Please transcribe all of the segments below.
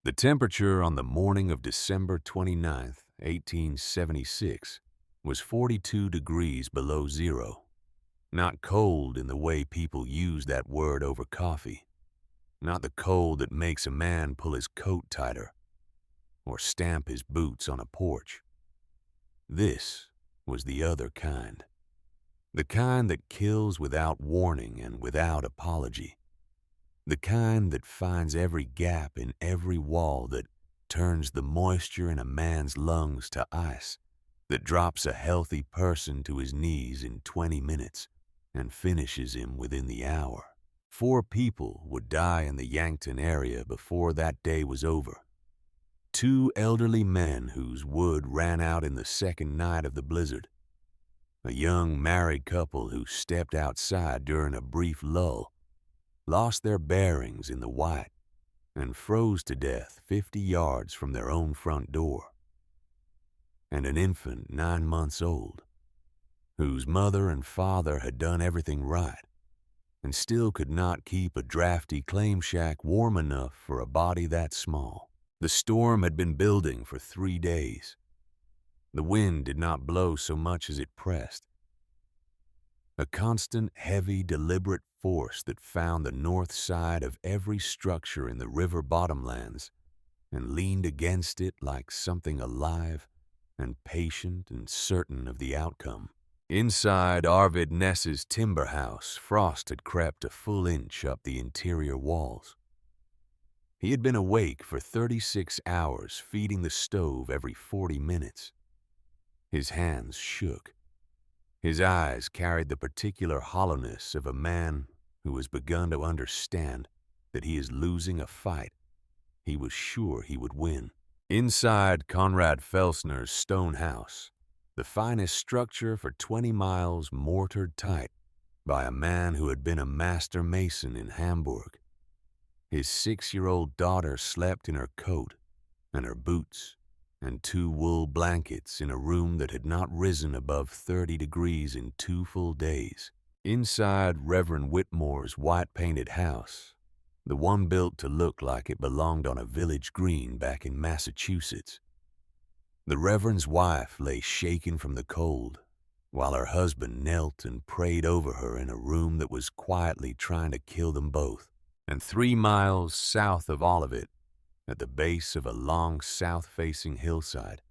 The temperature on the morning of December 29th, 1876, was 42 degrees below zero. Not cold in the way people use that word over coffee. Not the cold that makes a man pull his coat tighter or stamp his boots on a porch. This was the other kind. The kind that kills without warning and without apology. The kind that finds every gap in every wall, that turns the moisture in a man's lungs to ice, that drops a healthy person to his knees in 20 minutes and finishes him within the hour. 4 people would die in the Yankton area before that day was over. 2 elderly men whose wood ran out in the second night of the blizzard. A young married couple who stepped outside during a brief lull, lost their bearings in the white, and froze to death 50 yards from their own front door. And an infant 9 months old, whose mother and father had done everything right, and still could not keep a drafty claim shack warm enough for a body that small. The storm had been building for 3 days. The wind did not blow so much as it pressed. A constant, heavy, deliberate force that found the north side of every structure in the river bottomlands and leaned against it like something alive and patient and certain of the outcome. Inside Arvid Ness's timber house, frost had crept a full inch up the interior walls. He had been awake for 36 hours, feeding the stove every 40 minutes. His hands shook. His eyes carried the particular hollowness of a man who has begun to understand that he is losing a fight he was sure he would win. Inside Conrad Felsner's stone house, the finest structure for 20 miles mortared tight by a man who had been a master mason in Hamburg, his 6-year-old daughter slept in her coat and her boots and 2 wool blankets in a room that had not risen above 30 degrees in 2 full days. Inside Reverend Whitmore's white-painted house, the one built to look like it belonged on a village green back in Massachusetts, the Reverend's wife lay shaking from the cold, while her husband knelt and prayed over her in a room that was quietly trying to kill them both. And 3 miles south of all of it, at the base of a long south-facing hillside,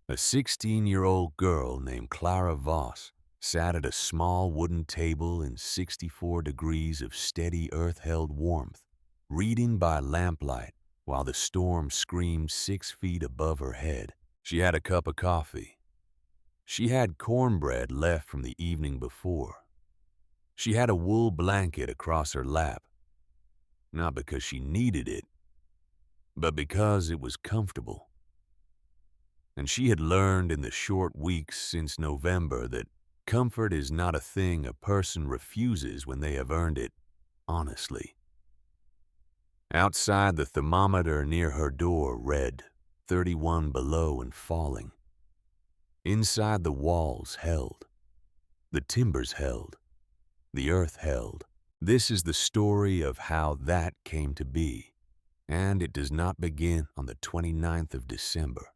a 16-year-old girl named Clara Voss sat at a small wooden table in 64 degrees of steady earth-held warmth, reading by lamplight while the storm screamed 6 feet above her head. She had a cup of coffee. She had cornbread left from the evening before. She had a wool blanket across her lap, not because she needed it, but because it was comfortable. And she had learned in the short weeks since November that comfort is not a thing a person refuses when they have earned it honestly. Outside, the thermometer near her door read 31 below and falling. Inside, the walls held. The timbers held. The earth held. This is the story of how that came to be. And it does not begin on the 29th of December.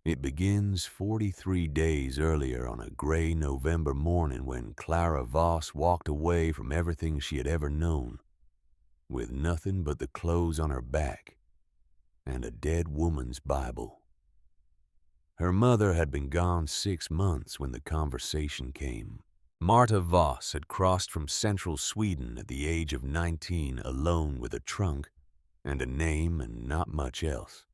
It begins 43 days earlier on a gray November morning when Clara Voss walked away from everything she had ever known, with nothing but the clothes on her back and a dead woman's Bible. Her mother had been gone 6 months when the conversation came. Marta Voss had crossed from central Sweden at the age of 19 alone with a trunk and a name and not much else.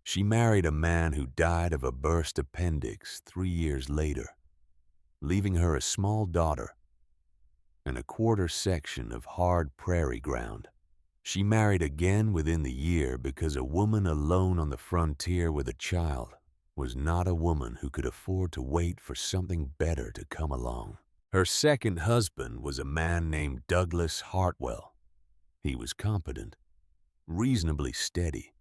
She married a man who died of a burst appendix 3 years later, leaving her a small daughter and a quarter section of hard prairie ground. She married again within the year because a woman alone on the frontier with a child was not a woman who could afford to wait for something better to come along. Her second husband was a man named Douglas Hartwell. He was competent, reasonably steady,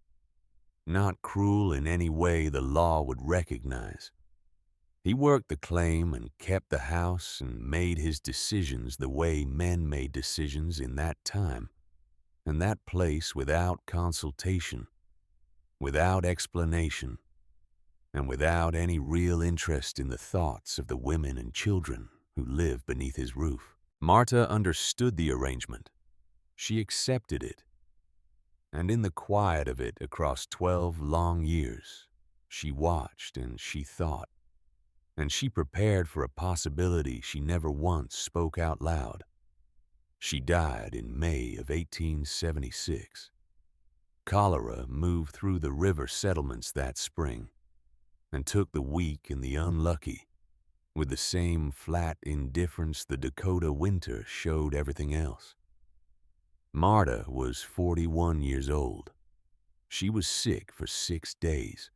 not cruel in any way the law would recognize. He worked the claim and kept the house and made his decisions the way men made decisions in that time and that place without consultation without explanation, and without any real interest in the thoughts of the women and children who live beneath his roof. Marta understood the arrangement. She accepted it. And in the quiet of it across 12 long years, she watched and she thought, and she prepared for a possibility she never once spoke out loud. She died in May of 1876. Cholera moved through the river settlements that spring and took the weak and the unlucky with the same flat indifference the Dakota winter showed everything else. Marta was 41 years old. She was sick for 6 days.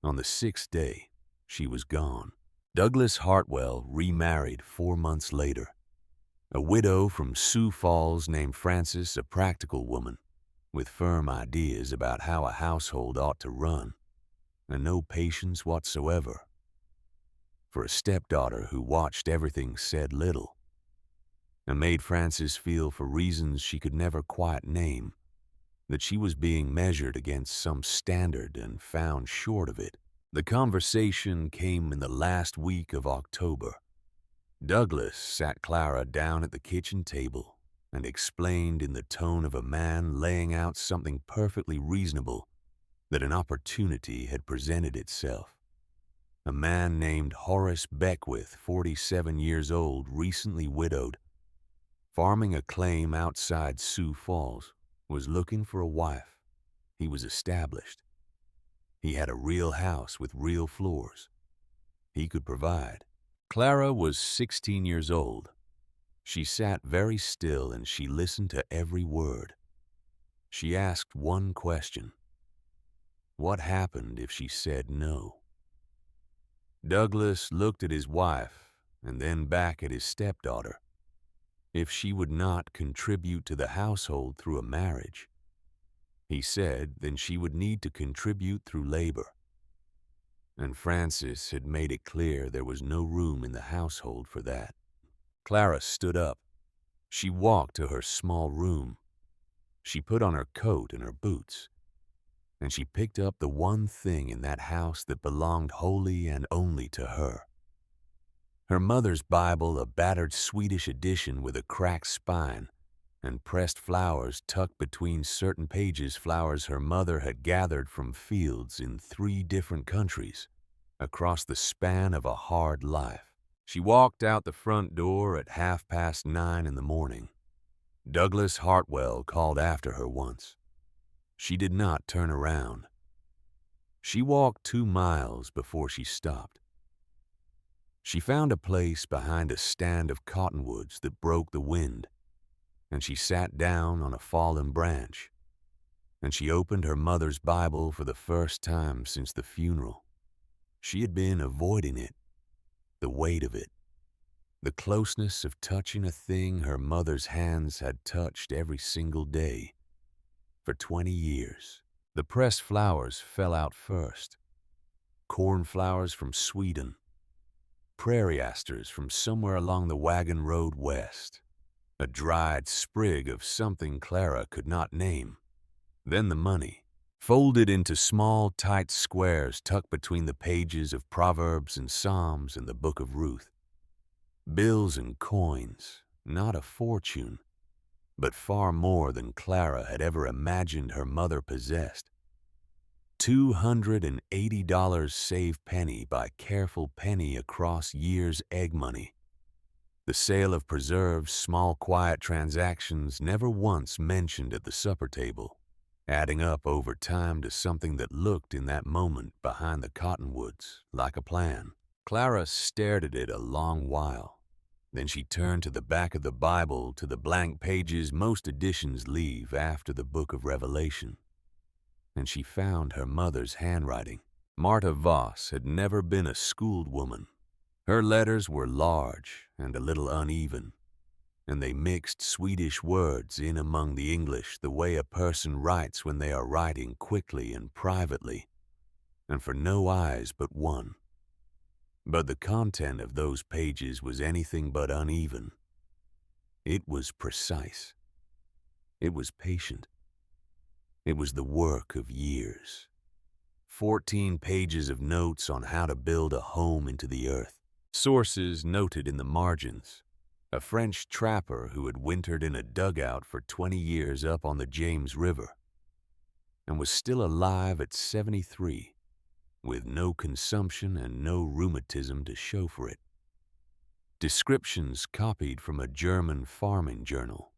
On the 6th day, she was gone. Douglas Hartwell remarried 4 months later. A widow from Sioux Falls named Frances, a practical woman with firm ideas about how a household ought to run, and no patience whatsoever for a stepdaughter who watched everything, said little, and made Frances feel, for reasons she could never quite name, that she was being measured against some standard and found short of it. The conversation came in the last week of October. Douglas sat Clara down at the kitchen table and explained in the tone of a man laying out something perfectly reasonable that an opportunity had presented itself. A man named Horace Beckwith, 47 years old, recently widowed, farming a claim outside Sioux Falls, was looking for a wife. He was established. He had a real house with real floors. He could provide. Clara was 16 years old. She sat very still and she listened to every word. She asked one question. What happened if she said no? Douglas looked at his wife and then back at his stepdaughter. If she would not contribute to the household through a marriage, he said, then she would need to contribute through labor. And Frances had made it clear there was no room in the household for that. Clara stood up. She walked to her small room. She put on her coat and her boots, and she picked up the one thing in that house that belonged wholly and only to her. Her mother's Bible, a battered Swedish edition with a cracked spine and pressed flowers tucked between certain pages, flowers her mother had gathered from fields in 3 different countries across the span of a hard life. She walked out the front door at 9:30 in the morning. Douglas Hartwell called after her once. She did not turn around. She walked 2 miles before she stopped. She found a place behind a stand of cottonwoods that broke the wind, and she sat down on a fallen branch, and she opened her mother's Bible for the first time since the funeral. She had been avoiding it, the weight of it, the closeness of touching a thing her mother's hands had touched every single day for 20 years. The pressed flowers fell out first. Cornflowers from Sweden, prairie asters from somewhere along the wagon road west, a dried sprig of something Clara could not name. Then the money, folded into small, tight squares tucked between the pages of Proverbs and Psalms and the Book of Ruth. Bills and coins, not a fortune, but far more than Clara had ever imagined her mother possessed. $280 saved penny by careful penny across years' egg money. The sale of preserves, small quiet transactions never once mentioned at the supper table, adding up over time to something that looked in that moment behind the cottonwoods like a plan. Clara stared at it a long while. Then she turned to the back of the Bible, to the blank pages most editions leave after the book of Revelation, and she found her mother's handwriting. Marta Voss had never been a schooled woman. Her letters were large and a little uneven, and they mixed Swedish words in among the English the way a person writes when they are writing quickly and privately, and for no eyes but one. But the content of those pages was anything but uneven. It was precise. It was patient. It was the work of years. 14 pages of notes on how to build a home into the earth. Sources noted in the margins. A French trapper who had wintered in a dugout for 20 years up on the James River and was still alive at 73, with no consumption and no rheumatism to show for it. Descriptions copied from a German farming journal.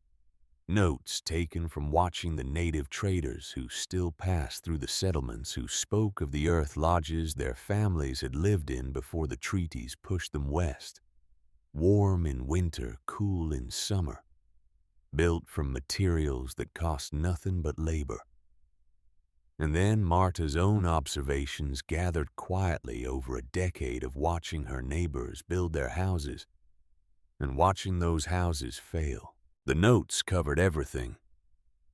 Notes taken from watching the native traders who still passed through the settlements, who spoke of the earth lodges their families had lived in before the treaties pushed them west. Warm in winter, cool in summer, built from materials that cost nothing but labor. And then Marta's own observations gathered quietly over a decade of watching her neighbors build their houses and watching those houses fail. The notes covered everything: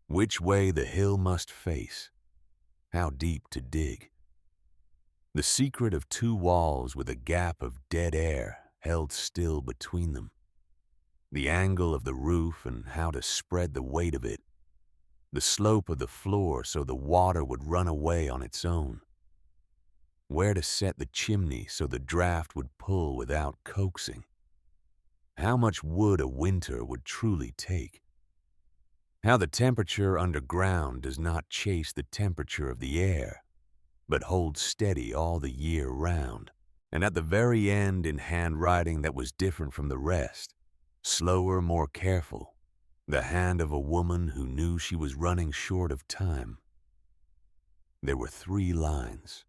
which way the hill must face, how deep to dig, the secret of 2 walls with a gap of dead air held still between them, the angle of the roof and how to spread the weight of it, the slope of the floor so the water would run away on its own, where to set the chimney so the draft would pull without coaxing, how much wood a winter would truly take, how the temperature underground does not chase the temperature of the air, but holds steady all the year round. And at the very end, in handwriting that was different from the rest, slower, more careful, the hand of a woman who knew she was running short of time. There were 3 lines.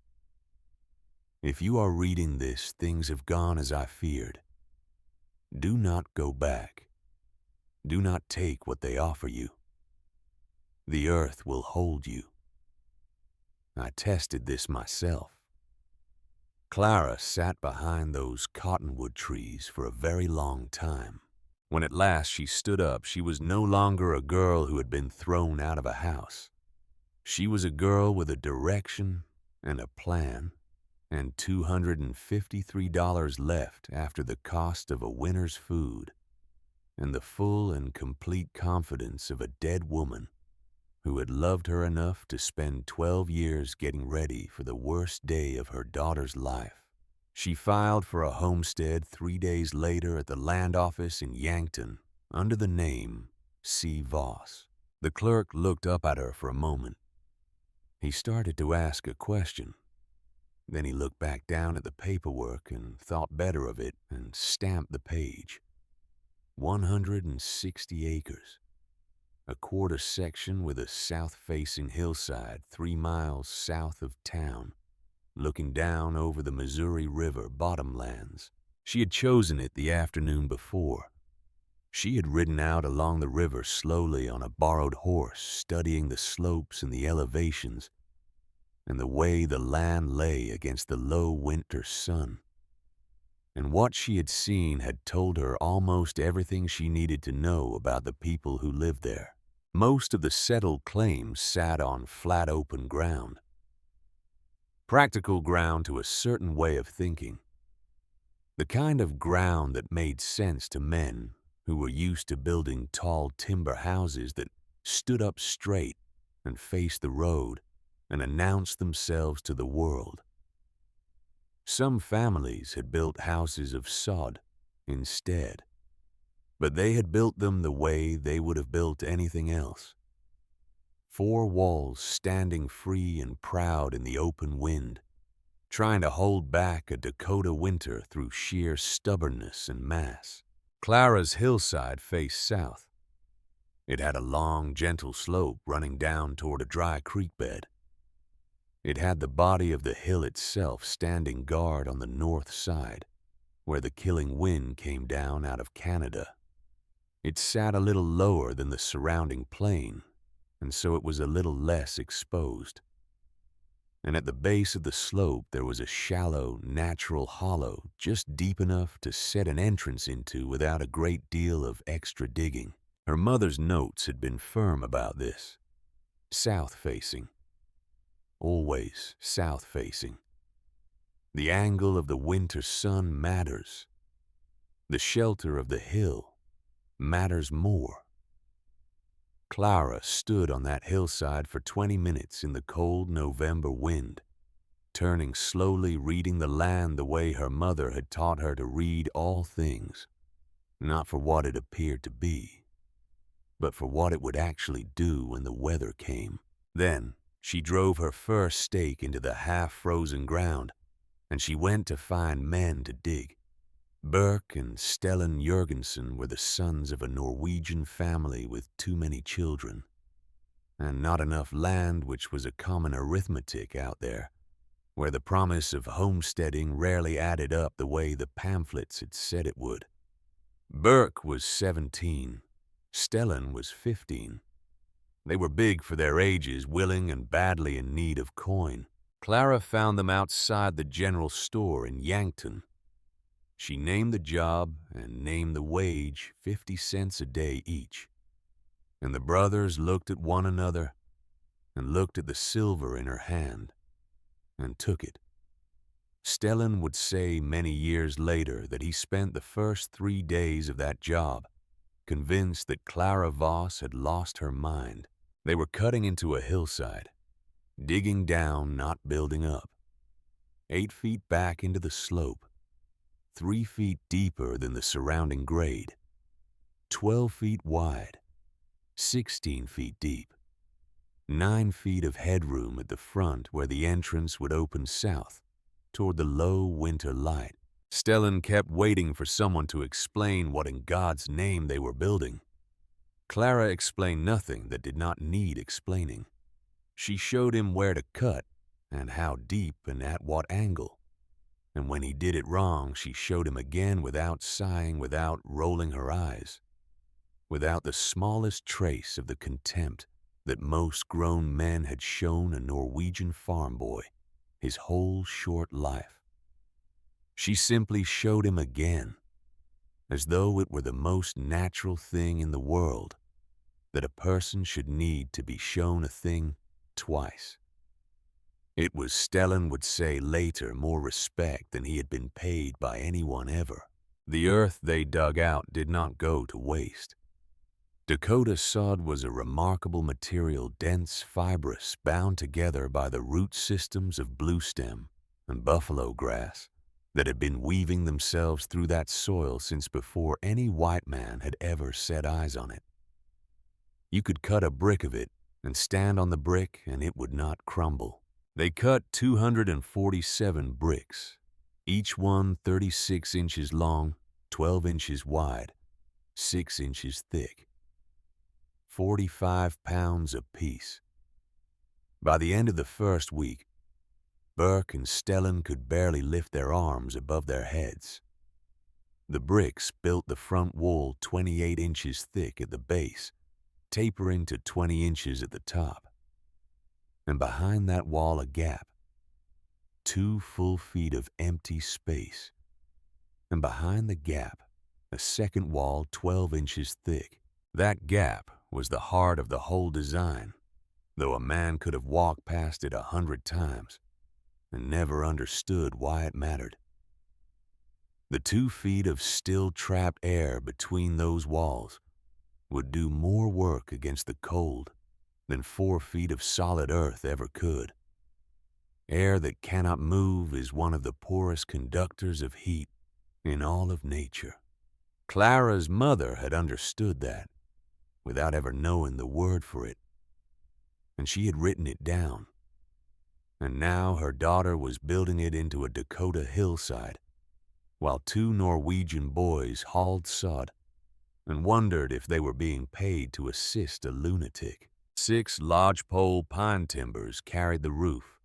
If you are reading this, things have gone as I feared. Do not go back. Do not take what they offer you. The earth will hold you. I tested this myself. Clara sat behind those cottonwood trees for a very long time. When at last she stood up, she was no longer a girl who had been thrown out of a house. She was a girl with a direction and a plan, and $253 left after the cost of a winter's food, and the full and complete confidence of a dead woman who had loved her enough to spend 12 years getting ready for the worst day of her daughter's life. She filed for a homestead 3 days later at the land office in Yankton under the name C. Voss. The clerk looked up at her for a moment. He started to ask a question. Then he looked back down at the paperwork and thought better of it and stamped the page. 160 acres. A quarter section with a south-facing hillside 3 miles south of town, looking down over the Missouri River bottomlands. She had chosen it the afternoon before. She had ridden out along the river slowly on a borrowed horse, studying the slopes and the elevations, and the way the land lay against the low winter sun. And what she had seen had told her almost everything she needed to know about the people who lived there. Most of the settled claims sat on flat open ground. Practical ground to a certain way of thinking. The kind of ground that made sense to men who were used to building tall timber houses that stood up straight and faced the road and announced themselves to the world. Some families had built houses of sod instead, but they had built them the way they would have built anything else. 4 walls standing free and proud in the open wind, trying to hold back a Dakota winter through sheer stubbornness and mass. Clara's hillside faced south. It had a long, gentle slope running down toward a dry creek bed. It had the body of the hill itself standing guard on the north side, where the killing wind came down out of Canada. It sat a little lower than the surrounding plain, and so it was a little less exposed. And at the base of the slope there was a shallow, natural hollow just deep enough to set an entrance into without a great deal of extra digging. Her mother's notes had been firm about this. South-facing. Always south-facing. The angle of the winter sun matters. The shelter of the hill matters more. Clara stood on that hillside for 20 minutes in the cold November wind, turning slowly, reading the land the way her mother had taught her to read all things, not for what it appeared to be, but for what it would actually do when the weather came. Then she drove her first stake into the half-frozen ground, and she went to find men to dig. Burke and Stellan Jurgensen were the sons of a Norwegian family with too many children, and not enough land, which was a common arithmetic out there, where the promise of homesteading rarely added up the way the pamphlets had said it would. Burke was 17. Stellan was 15. They were big for their ages, willing and badly in need of coin. Clara found them outside the general store in Yankton. She named the job and named the wage, 50 cents a day each. And the brothers looked at one another and looked at the silver in her hand and took it. Stellan would say many years later that he spent the first 3 days of that job convinced that Clara Voss had lost her mind. They were cutting into a hillside, digging down, not building up, 8 feet back into the slope, 3 feet deeper than the surrounding grade, 12 feet wide, 16 feet deep, 9 feet of headroom at the front where the entrance would open south toward the low winter light. Stellan kept waiting for someone to explain what in God's name they were building. Clara explained nothing that did not need explaining. She showed him where to cut and how deep and at what angle. And when he did it wrong, she showed him again without sighing, without rolling her eyes, without the smallest trace of the contempt that most grown men had shown a Norwegian farm boy his whole short life. She simply showed him again, as though it were the most natural thing in the world that a person should need to be shown a thing twice. It was, Stellan would say later, more respect than he had been paid by anyone ever. The earth they dug out did not go to waste. Dakota sod was a remarkable material, dense, fibrous, bound together by the root systems of bluestem and buffalo grass that had been weaving themselves through that soil since before any white man had ever set eyes on it. You could cut a brick of it and stand on the brick and it would not crumble. They cut 247 bricks, each one 36 inches long, 12 inches wide, 6 inches thick, 45 pounds apiece. By the end of the first week, Burke and Stellan could barely lift their arms above their heads. The bricks built the front wall 28 inches thick at the base, tapering to 20 inches at the top. And behind that wall a gap, 2 full feet of empty space. And behind the gap, a second wall 12 inches thick. That gap was the heart of the whole design, though a man could have walked past it 100 times and never understood why it mattered. The 2 feet of still trapped air between those walls would do more work against the cold than 4 feet of solid earth ever could. Air that cannot move is one of the poorest conductors of heat in all of nature. Clara's mother had understood that, without ever knowing the word for it, and she had written it down. And now her daughter was building it into a Dakota hillside, while 2 Norwegian boys hauled sod and wondered if they were being paid to assist a lunatic. 6 lodgepole pine timbers carried the roof,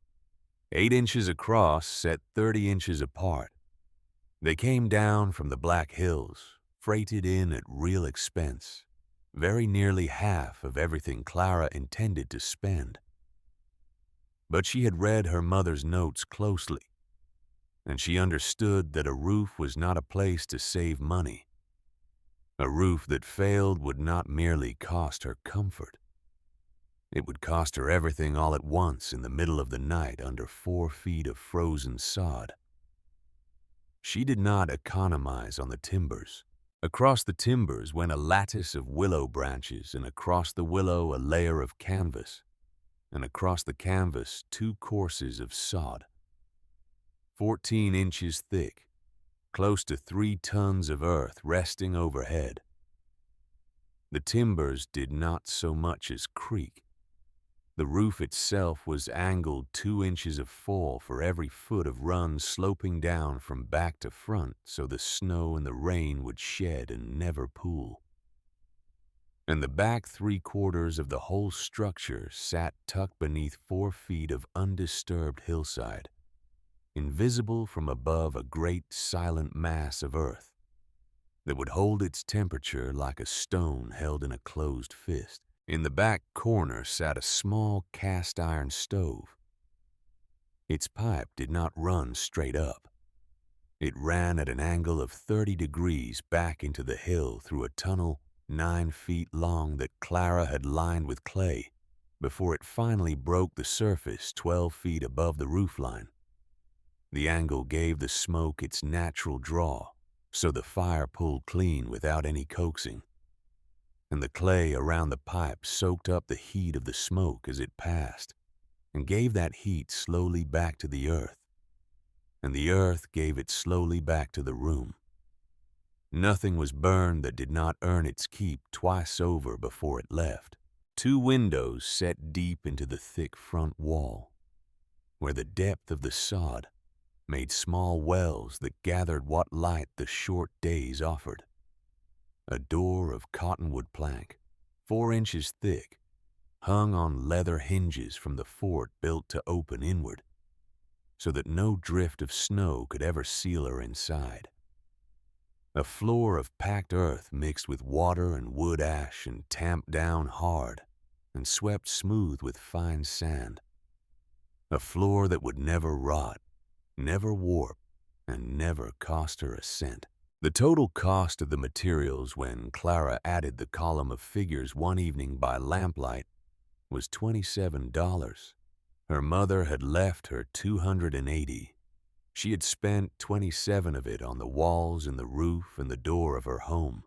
8 inches across, set 30 inches apart. They came down from the Black Hills, freighted in at real expense, very nearly half of everything Clara intended to spend. But she had read her mother's notes closely, and she understood that a roof was not a place to save money. A roof that failed would not merely cost her comfort. It would cost her everything all at once in the middle of the night under 4 feet of frozen sod. She did not economize on the timbers. Across the timbers went a lattice of willow branches, and across the willow a layer of canvas, and across the canvas 2 courses of sod, 14 inches thick, close to 3 tons of earth resting overhead. The timbers did not so much as creak. The roof itself was angled 2 inches of fall for every foot of run sloping down from back to front so the snow and the rain would shed and never pool. And the back 3/4 of the whole structure sat tucked beneath 4 feet of undisturbed hillside, invisible from above a great silent mass of earth that would hold its temperature like a stone held in a closed fist. In the back corner sat a small cast-iron stove. Its pipe did not run straight up. It ran at an angle of 30 degrees back into the hill through a tunnel 9 feet long that Clara had lined with clay before it finally broke the surface 12 feet above the roofline. The angle gave the smoke its natural draw, so the fire pulled clean without any coaxing, and the clay around the pipe soaked up the heat of the smoke as it passed and gave that heat slowly back to the earth, and the earth gave it slowly back to the room. Nothing was burned that did not earn its keep twice over before it left. 2 windows set deep into the thick front wall, where the depth of the sod made small wells that gathered what light the short days offered. A door of cottonwood plank, 4 inches thick, hung on leather hinges from the fort built to open inward, so that no drift of snow could ever seal her inside. A floor of packed earth mixed with water and wood ash and tamped down hard and swept smooth with fine sand. A floor that would never rot, never warp, and never cost her a cent. The total cost of the materials when Clara added the column of figures one evening by lamplight was $27. Her mother had left her $280. She had spent 27 of it on the walls and the roof and the door of her home.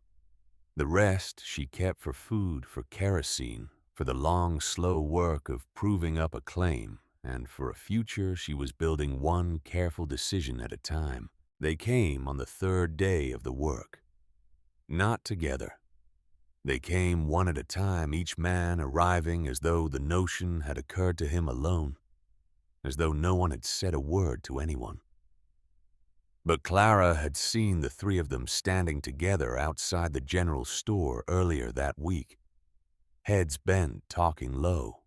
The rest she kept for food, for kerosene, for the long, slow work of proving up a claim, and for a future she was building one careful decision at a time. They came on the 3rd day of the work. Not together. They came one at a time, each man arriving as though the notion had occurred to him alone, as though no one had said a word to anyone. But Clara had seen the 3 of them standing together outside the general store earlier that week, heads bent, talking low.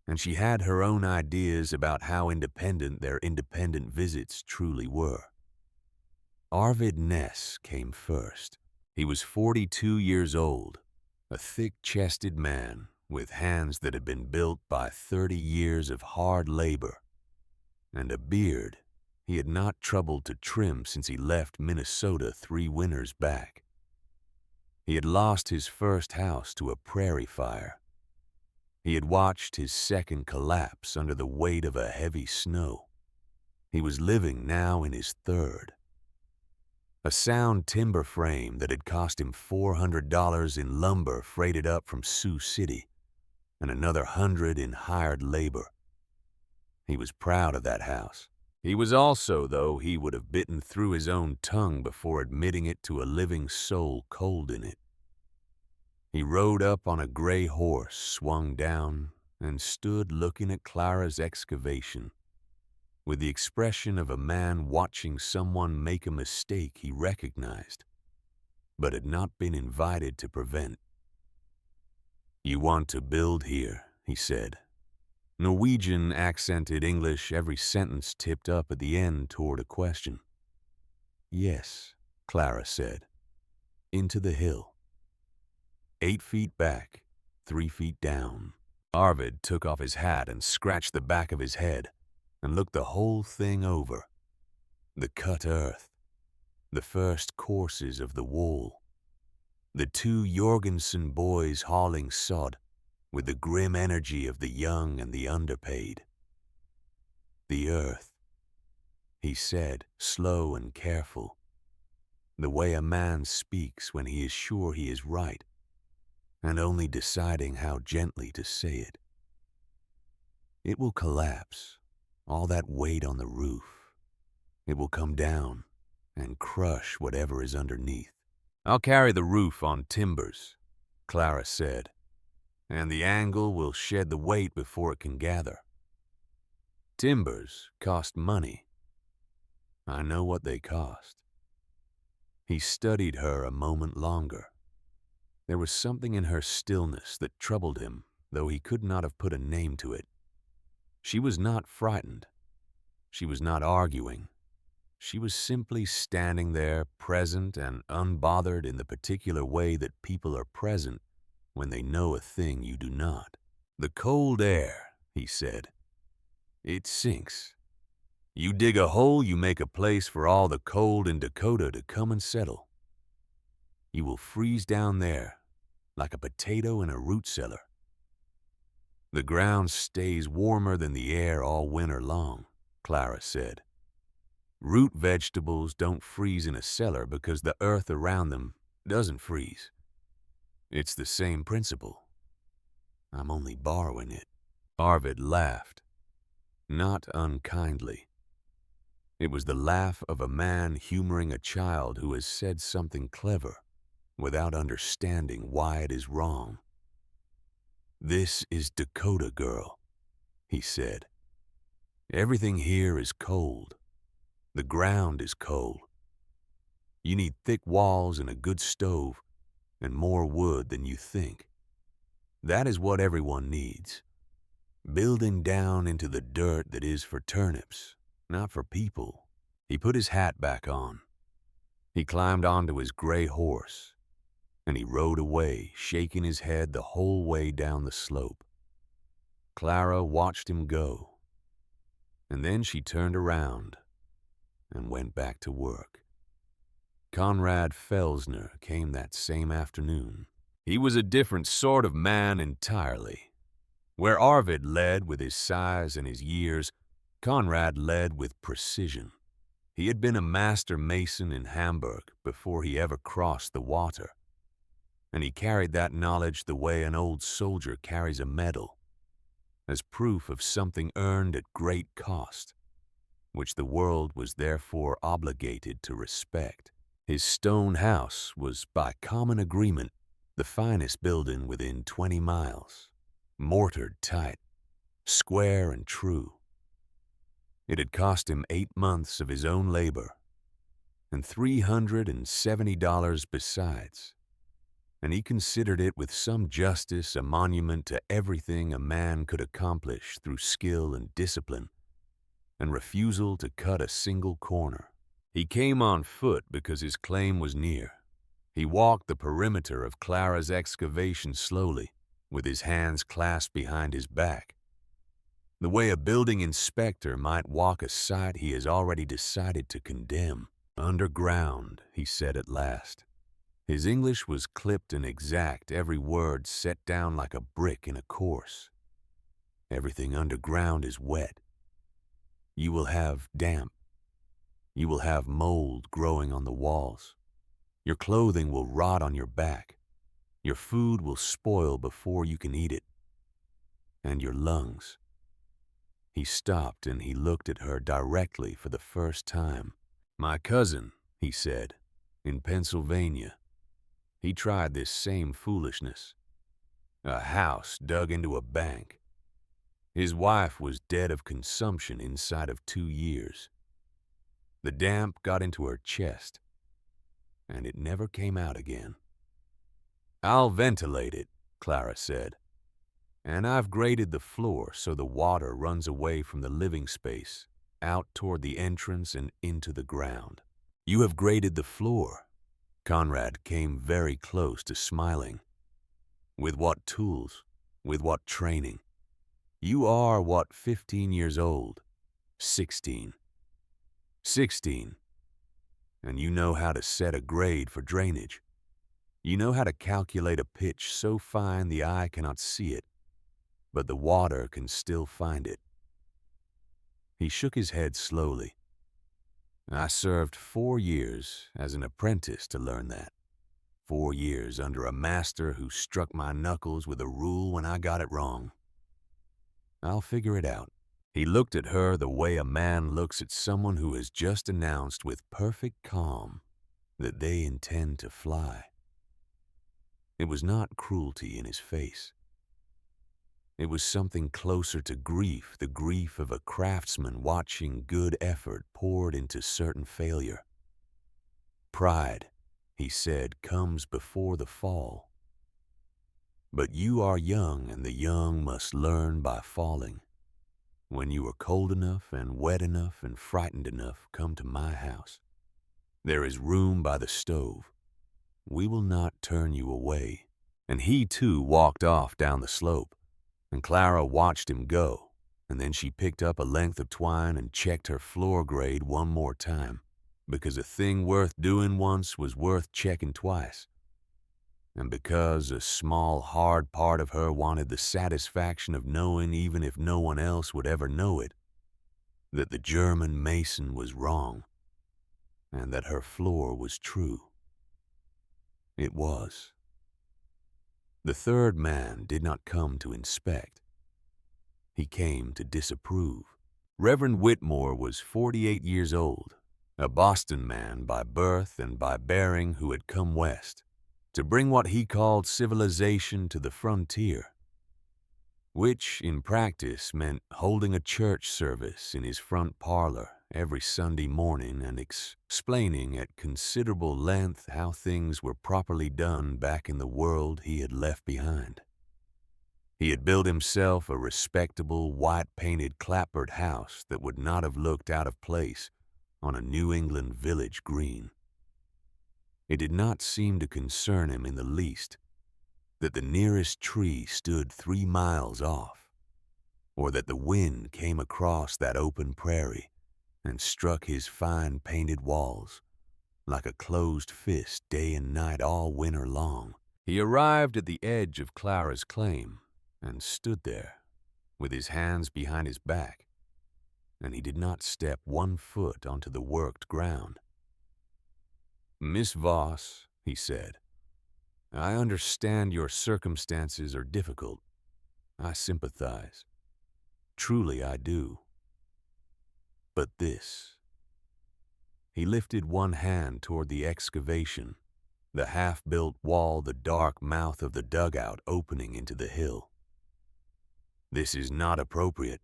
And she had her own ideas about how independent their independent visits truly were. Arvid Ness came first. He was 42 years old, a thick-chested man with hands that had been built by 30 years of hard labor, and a beard he had not troubled to trim since he left Minnesota 3 winters back. He had lost his first house to a prairie fire. He had watched his second collapse under the weight of a heavy snow. He was living now in his 3rd. A sound timber frame that had cost him $400 in lumber freighted up from Sioux City, and another $100 in hired labor. He was proud of that house. He was also, though he would have bitten through his own tongue before admitting it to a living soul cold in it. He rode up on a gray horse, swung down, and stood looking at Clara's excavation, with the expression of a man watching someone make a mistake he recognized, but had not been invited to prevent. "You want to build here," he said. Norwegian accented English, every sentence tipped up at the end toward a question. "Yes," Clara said. "Into the hill. 8 feet back, 3 feet down." Arvid took off his hat and scratched the back of his head and looked the whole thing over. The cut earth, the first courses of the wall, the 2 Jorgensen boys hauling sod with the grim energy of the young and the underpaid. "The earth," he said, slow and careful. the way a man speaks when he is sure he is right, and only deciding how gently to say it. It will collapse, all that weight on the roof. It will come down and crush whatever is underneath. "I'll carry the roof on timbers," Clara said, "and the angle will shed the weight before it can gather. Timbers cost money. I know what they cost." He studied her a moment longer. There was something in her stillness that troubled him, though he could not have put a name to it. She was not frightened. She was not arguing. She was simply standing there, present and unbothered in the particular way that people are present when they know a thing you do not. "The cold air," he said. "It sinks. You dig a hole, you make a place for all the cold in Dakota to come and settle. You will freeze down there like a potato in a root cellar. The ground stays warmer than the air all winter long," Clara said. "Root vegetables don't freeze in a cellar because the earth around them doesn't freeze. It's the same principle. I'm only borrowing it." Arvid laughed, not unkindly. It was the laugh of a man humoring a child who has said something clever without understanding why it is wrong. "This is Dakota, girl," he said. "Everything here is cold. The ground is cold. You need thick walls and a good stove and more wood than you think. That is what everyone needs. Building down into the dirt that is for turnips, not for people." He put his hat back on. He climbed onto his gray horse, and he rode away, shaking his head the whole way down the slope. Clara watched him go, and then she turned around and went back to work. Conrad Felsner came that same afternoon. He was a different sort of man entirely. Where Arvid led with his size and his years, Conrad led with precision. He had been a master mason in Hamburg before he ever crossed the water, and he carried that knowledge the way an old soldier carries a medal, as proof of something earned at great cost, which the world was therefore obligated to respect. His stone house was, by common agreement, the finest building within 20 miles, mortared tight, square and true. It had cost him 8 months of his own labor, and $370 besides, and he considered it with some justice a monument to everything a man could accomplish through skill and discipline, and refusal to cut a single corner. He came on foot because his claim was near. He walked the perimeter of Clara's excavation slowly, with his hands clasped behind his back, the way a building inspector might walk a site he has already decided to condemn. "Underground," he said at last. His English was clipped and exact, every word set down like a brick in a course. "Everything underground is wet. You will have damp. You will have mold growing on the walls. Your clothing will rot on your back. Your food will spoil before you can eat it. And your lungs." He stopped and he looked at her directly for the first time. "My cousin," he said, "in Pennsylvania. He tried this same foolishness. A house dug into a bank. His wife was dead of consumption inside of 2 years. The damp got into her chest, and it never came out again." "I'll ventilate it," Clara said. "And I've graded the floor so the water runs away from the living space, out toward the entrance and into the ground." "You have graded the floor?" Conrad came very close to smiling. "With what tools? With what training? You are, what, 15 years old? 16. 16. And you know how to set a grade for drainage. You know how to calculate a pitch so fine the eye cannot see it, but the water can still find it." He shook his head slowly. I served 4 years as an apprentice to learn that. 4 years under a master who struck my knuckles with a rule when I got it wrong. I'll figure it out." He looked at her the way a man looks at someone who has just announced with perfect calm that they intend to fly. It was not cruelty in his face. It was something closer to grief, the grief of a craftsman watching good effort poured into certain failure. "Pride," he said, "comes before the fall. But you are young, and the young must learn by falling. When you are cold enough and wet enough and frightened enough, come to my house. There is room by the stove. We will not turn you away." And he too walked off down the slope, and Clara watched him go, and then she picked up a length of twine and checked her floor grade one more time, because a thing worth doing once was worth checking twice. And because a small, hard part of her wanted the satisfaction of knowing, even if no one else would ever know it, that the German mason was wrong, and that her floor was true. It was. The third man did not come to inspect. He came to disapprove. Reverend Whitmore was 48 years old, a Boston man by birth and by bearing who had come west to bring what he called civilization to the frontier, which in practice meant holding a church service in his front parlor every Sunday morning and explaining at considerable length how things were properly done back in the world he had left behind. He had built himself a respectable, white-painted clapboard house that would not have looked out of place on a New England village green. It did not seem to concern him in the least that the nearest tree stood 3 miles off, or that the wind came across that open prairie and struck his fine painted walls like a closed fist day and night all winter long. He arrived at the edge of Clara's claim and stood there with his hands behind his back, and he did not step 1 foot onto the worked ground. "Miss Voss," he said, "I understand your circumstances are difficult. I sympathize. Truly I do. But this." He lifted one hand toward the excavation, the half-built wall, the dark mouth of the dugout opening into the hill. "This is not appropriate."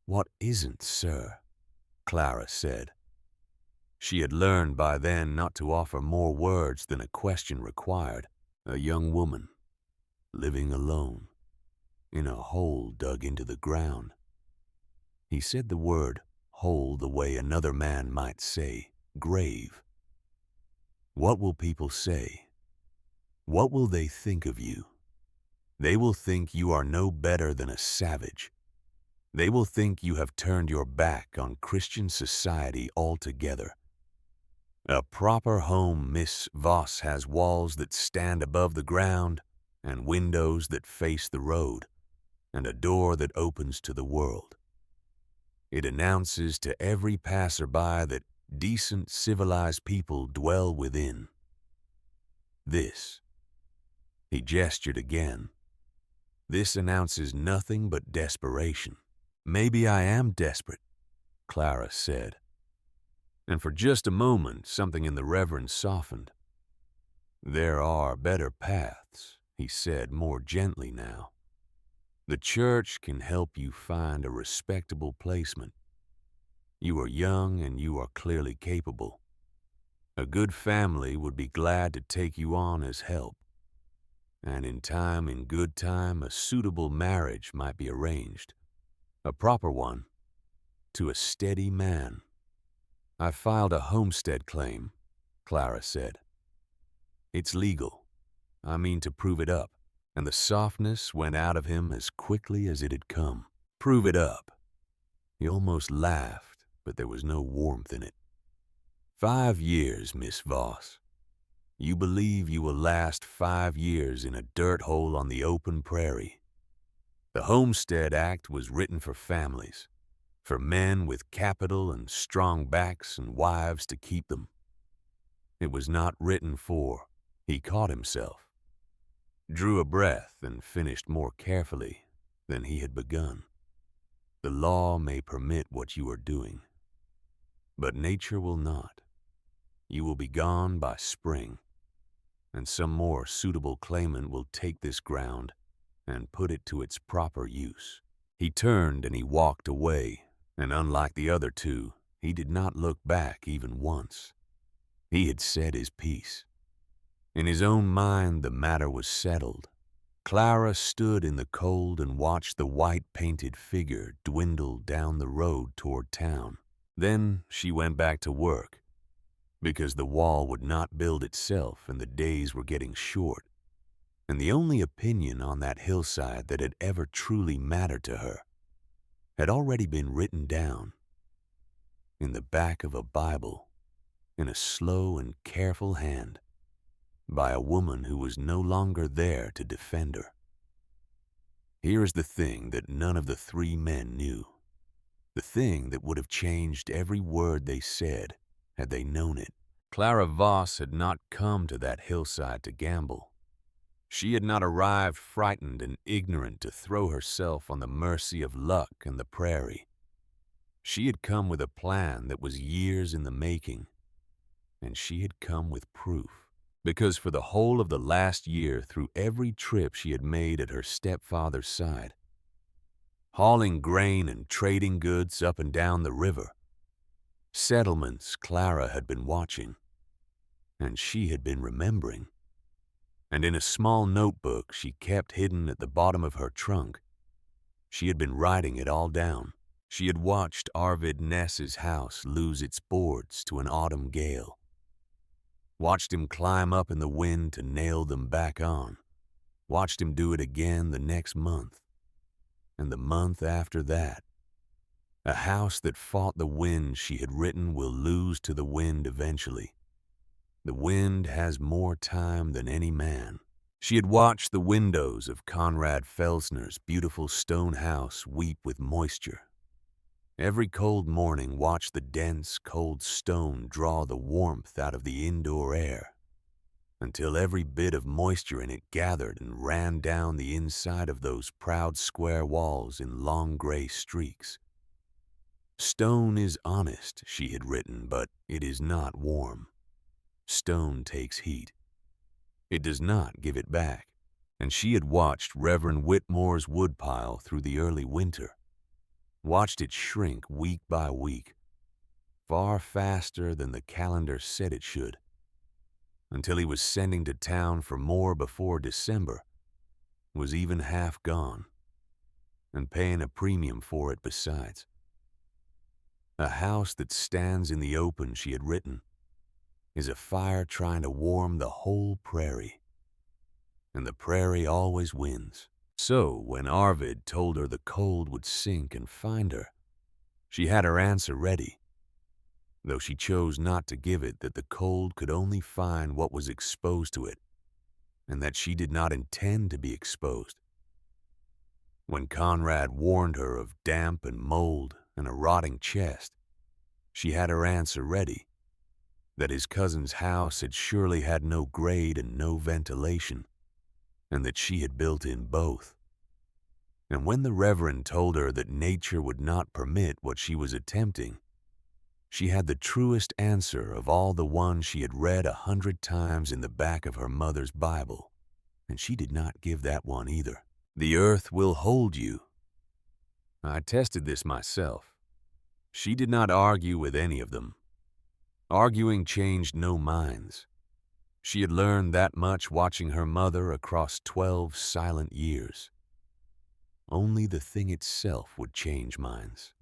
"What isn't, sir?" Clara said. She had learned by then not to offer more words than a question required. A young woman, living alone, in a hole dug into the ground. He said the word hole the way another man might say grave. "What will people say? What will they think of you? They will think you are no better than a savage. They will think you have turned your back on Christian society altogether. A proper home, Miss Voss, has walls that stand above the ground, and windows that face the road, and a door that opens to the world. It announces to every passerby that decent, civilized people dwell within. This," he gestured again, "this announces nothing but desperation." "Maybe I am desperate," Clara said. And for just a moment, something in the Reverend softened. "There are better paths," he said more gently now. "The church can help you find a respectable placement. You are young and you are clearly capable. A good family would be glad to take you on as help. And in good time, a suitable marriage might be arranged. A proper one, to a steady man." "I filed a homestead claim," Clara said. "It's legal. I mean to prove it up." And the softness went out of him as quickly as it had come. "Prove it up." He almost laughed, but there was no warmth in it. 5 years, Miss Voss. You believe you will last 5 years in a dirt hole on the open prairie. The Homestead Act was written for families. for men with capital and strong backs and wives to keep them. It was not written for. He caught himself, drew a breath, and finished more carefully than he had begun. The law may permit what you are doing, but nature will not. You will be gone by spring, and some more suitable claimant will take this ground and put it to its proper use. He turned and he walked away, and unlike the other two, he did not look back even once. He had said his piece. In his own mind, the matter was settled. Clara stood in the cold and watched the white-painted figure dwindle down the road toward town. Then she went back to work, because the wall would not build itself and the days were getting short, and the only opinion on that hillside that had ever truly mattered to her had already been written down in the back of a Bible in a slow and careful hand by a woman who was no longer there to defend her. Here is the thing that none of the three men knew, the thing that would have changed every word they said had they known it. Clara Voss had not come to that hillside to gamble. She had not arrived frightened and ignorant to throw herself on the mercy of luck and the prairie. She had come with a plan that was years in the making, and she had come with proof. Because for the whole of the last year, through every trip she had made at her stepfather's side, hauling grain and trading goods up and down the river, settlements Clara had been watching, and she had been remembering. And in a small notebook she kept hidden at the bottom of her trunk, she had been writing it all down. She had watched Arvid Ness's house lose its boards to an autumn gale, watched him climb up in the wind to nail them back on, watched him do it again the next month, and the month after that. A house that fought the wind, she had written, will lose to the wind eventually. The wind has more time than any man. She had watched the windows of Conrad Felsner's beautiful stone house weep with moisture. Every cold morning watched the dense, cold stone draw the warmth out of the indoor air, until every bit of moisture in it gathered and ran down the inside of those proud square walls in long gray streaks. Stone is honest, she had written, but it is not warm. Stone takes heat. It does not give it back. And she had watched Reverend Whitmore's woodpile through the early winter, watched it shrink week by week, far faster than the calendar said it should, until he was sending to town for more before December was even half gone, and paying a premium for it besides. A house that stands in the open, she had written, is a fire trying to warm the whole prairie, and the prairie always wins. So when Arvid told her the cold would sink and find her, she had her answer ready, though she chose not to give it, that the cold could only find what was exposed to it, and that she did not intend to be exposed. When Conrad warned her of damp and mold and a rotting chest, she had her answer ready, that his cousin's house had surely had no grade and no ventilation, and that she had built in both. And when the Reverend told her that nature would not permit what she was attempting, she had the truest answer of all the ones she had read 100 times in the back of her mother's Bible, and she did not give that one either. The earth will hold you. I tested this myself. She did not argue with any of them. Arguing changed no minds. She had learned that much watching her mother across 12 silent years. Only the thing itself would change minds.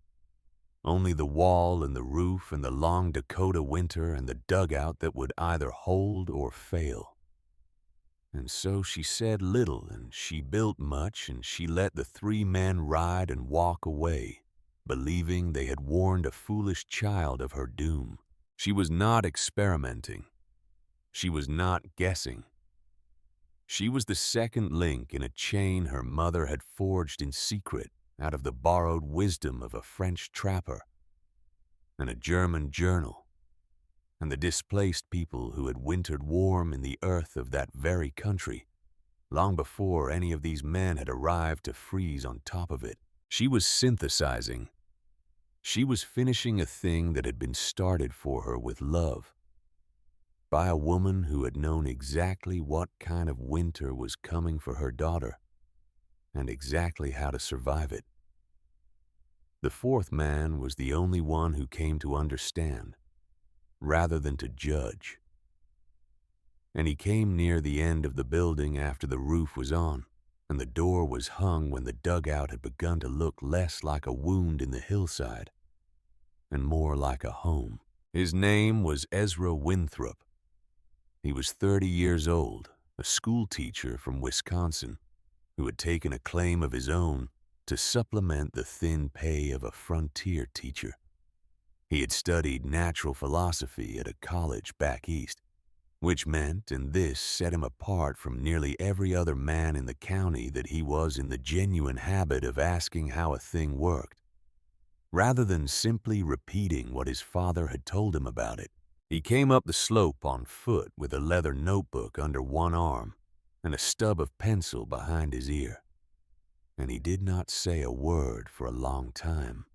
Only the wall and the roof and the long Dakota winter and the dugout that would either hold or fail. And so she said little, and she built much, and she let the three men ride and walk away, believing they had warned a foolish child of her doom. She was not experimenting. She was not guessing. She was the second link in a chain her mother had forged in secret out of the borrowed wisdom of a French trapper and a German journal, and the displaced people who had wintered warm in the earth of that very country, long before any of these men had arrived to freeze on top of it. She was synthesizing. She was finishing a thing that had been started for her with love, by a woman who had known exactly what kind of winter was coming for her daughter, and exactly how to survive it. The fourth man was the only one who came to understand, rather than to judge. And he came near the end of the building after the roof was on, and the door was hung when the dugout had begun to look less like a wound in the hillside, and more like a home. His name was Ezra Winthrop. He was 30 years old, a school teacher from Wisconsin, who had taken a claim of his own to supplement the thin pay of a frontier teacher. He had studied natural philosophy at a college back east, which meant, and this set him apart from nearly every other man in the county, that he was in the genuine habit of asking how a thing worked, rather than simply repeating what his father had told him about it. He came up the slope on foot with a leather notebook under one arm and a stub of pencil behind his ear, and he did not say a word for a long time.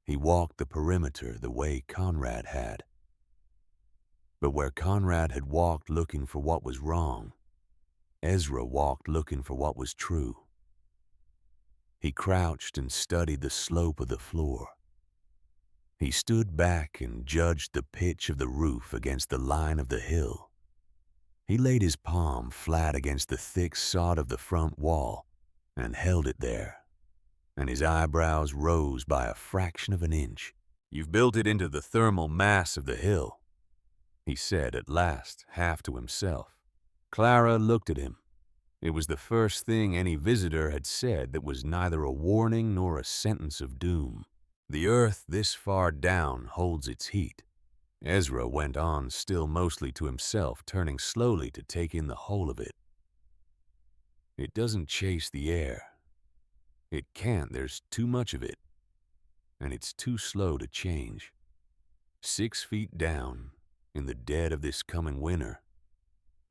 He walked the perimeter the way Conrad had. But where Conrad had walked looking for what was wrong, Ezra walked looking for what was true. He crouched and studied the slope of the floor. He stood back and judged the pitch of the roof against the line of the hill. He laid his palm flat against the thick sod of the front wall and held it there, and his eyebrows rose by a fraction of an inch. "You've built it into the thermal mass of the hill," he said at last, half to himself. Clara looked at him. It was the first thing any visitor had said that was neither a warning nor a sentence of doom. "The earth this far down holds its heat," Ezra went on, still mostly to himself, turning slowly to take in the whole of it. "It doesn't chase the air. It can't, there's too much of it. And it's too slow to change. 6 feet down, in the dead of this coming winter,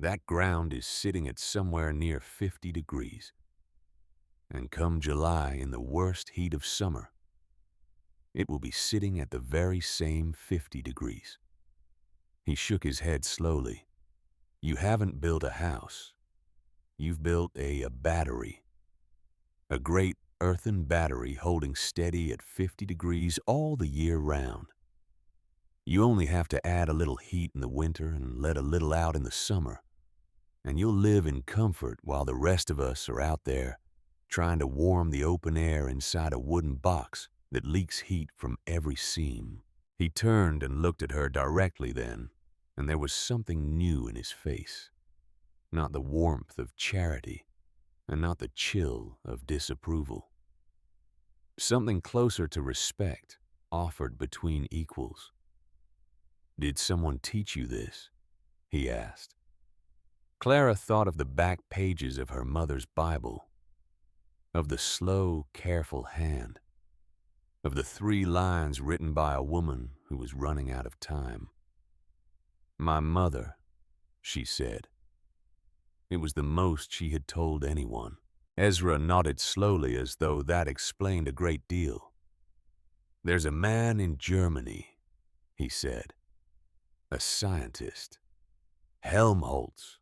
that ground is sitting at somewhere near 50 degrees. And come July, in the worst heat of summer, it will be sitting at the very same 50 degrees. He shook his head slowly. "You haven't built a house. You've built a battery. A great earthen battery holding steady at 50 degrees all the year round. You only have to add a little heat in the winter and let a little out in the summer, and you'll live in comfort while the rest of us are out there trying to warm the open air inside a wooden box that leaks heat from every seam." He turned and looked at her directly then, and there was something new in his face. Not the warmth of charity, and not the chill of disapproval. Something closer to respect, offered between equals. "Did someone teach you this?" he asked. Clara thought of the back pages of her mother's Bible, of the slow, careful hand, of the 3 lines written by a woman who was running out of time. "My mother," she said. It was the most she had told anyone. Ezra nodded slowly as though that explained a great deal. "There's a man in Germany," he said. "A scientist. Helmholtz.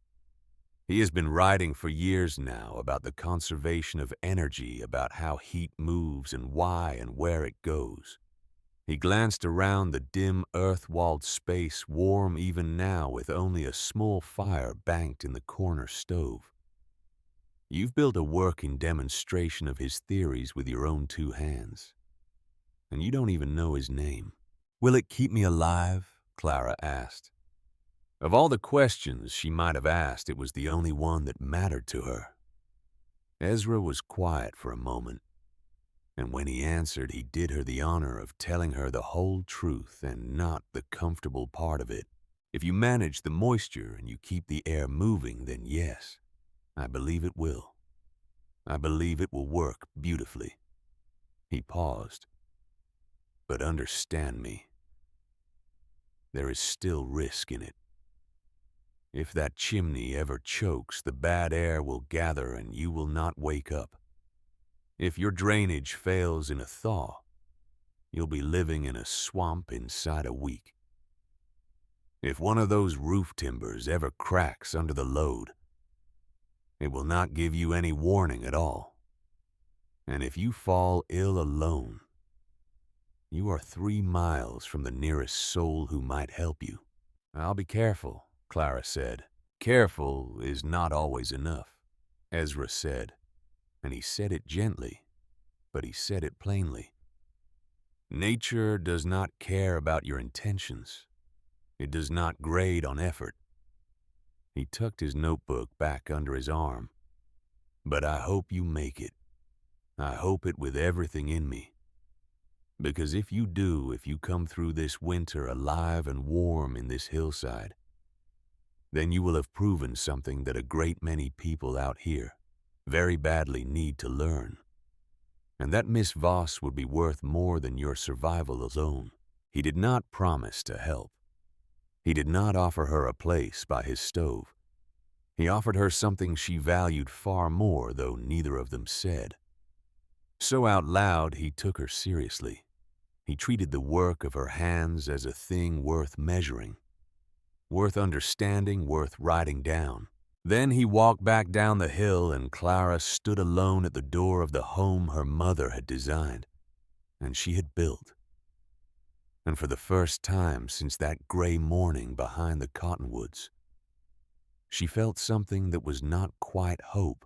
He has been writing for years now about the conservation of energy, about how heat moves and why and where it goes. He glanced around the dim earth-walled space, warm even now with only a small fire banked in the corner stove. You've built a working demonstration of his theories with your own 2 hands. And you don't even know his name." "Will it keep me alive?" Clara asked. Of all the questions she might have asked, it was the only one that mattered to her. Ezra was quiet for a moment, and when he answered, he did her the honor of telling her the whole truth and not the comfortable part of it. "If you manage the moisture and you keep the air moving, then yes, I believe it will. I believe it will work beautifully." He paused. But understand me, there is still risk in it. If that chimney ever chokes, the bad air will gather and you will not wake up. If your drainage fails in a thaw, you'll be living in a swamp inside a week. If one of those roof timbers ever cracks under the load, it will not give you any warning at all. And if you fall ill alone, you are 3 miles from the nearest soul who might help you. I'll be careful, Clara said. Careful is not always enough, Ezra said, and he said it gently, but he said it plainly. Nature does not care about your intentions. It does not grade on effort. He tucked his notebook back under his arm. But I hope you make it. I hope it with everything in me. Because if you do, if you come through this winter alive and warm in this hillside, then you will have proven something that a great many people out here very badly need to learn. And that Miss Voss would be worth more than your survival alone. He did not promise to help. He did not offer her a place by his stove. He offered her something she valued far more, though neither of them said. So out loud, he took her seriously. He treated the work of her hands as a thing worth measuring, worth understanding, worth writing down. Then he walked back down the hill, and Clara stood alone at the door of the home her mother had designed, and she had built. And for the first time since that gray morning behind the cottonwoods, she felt something that was not quite hope,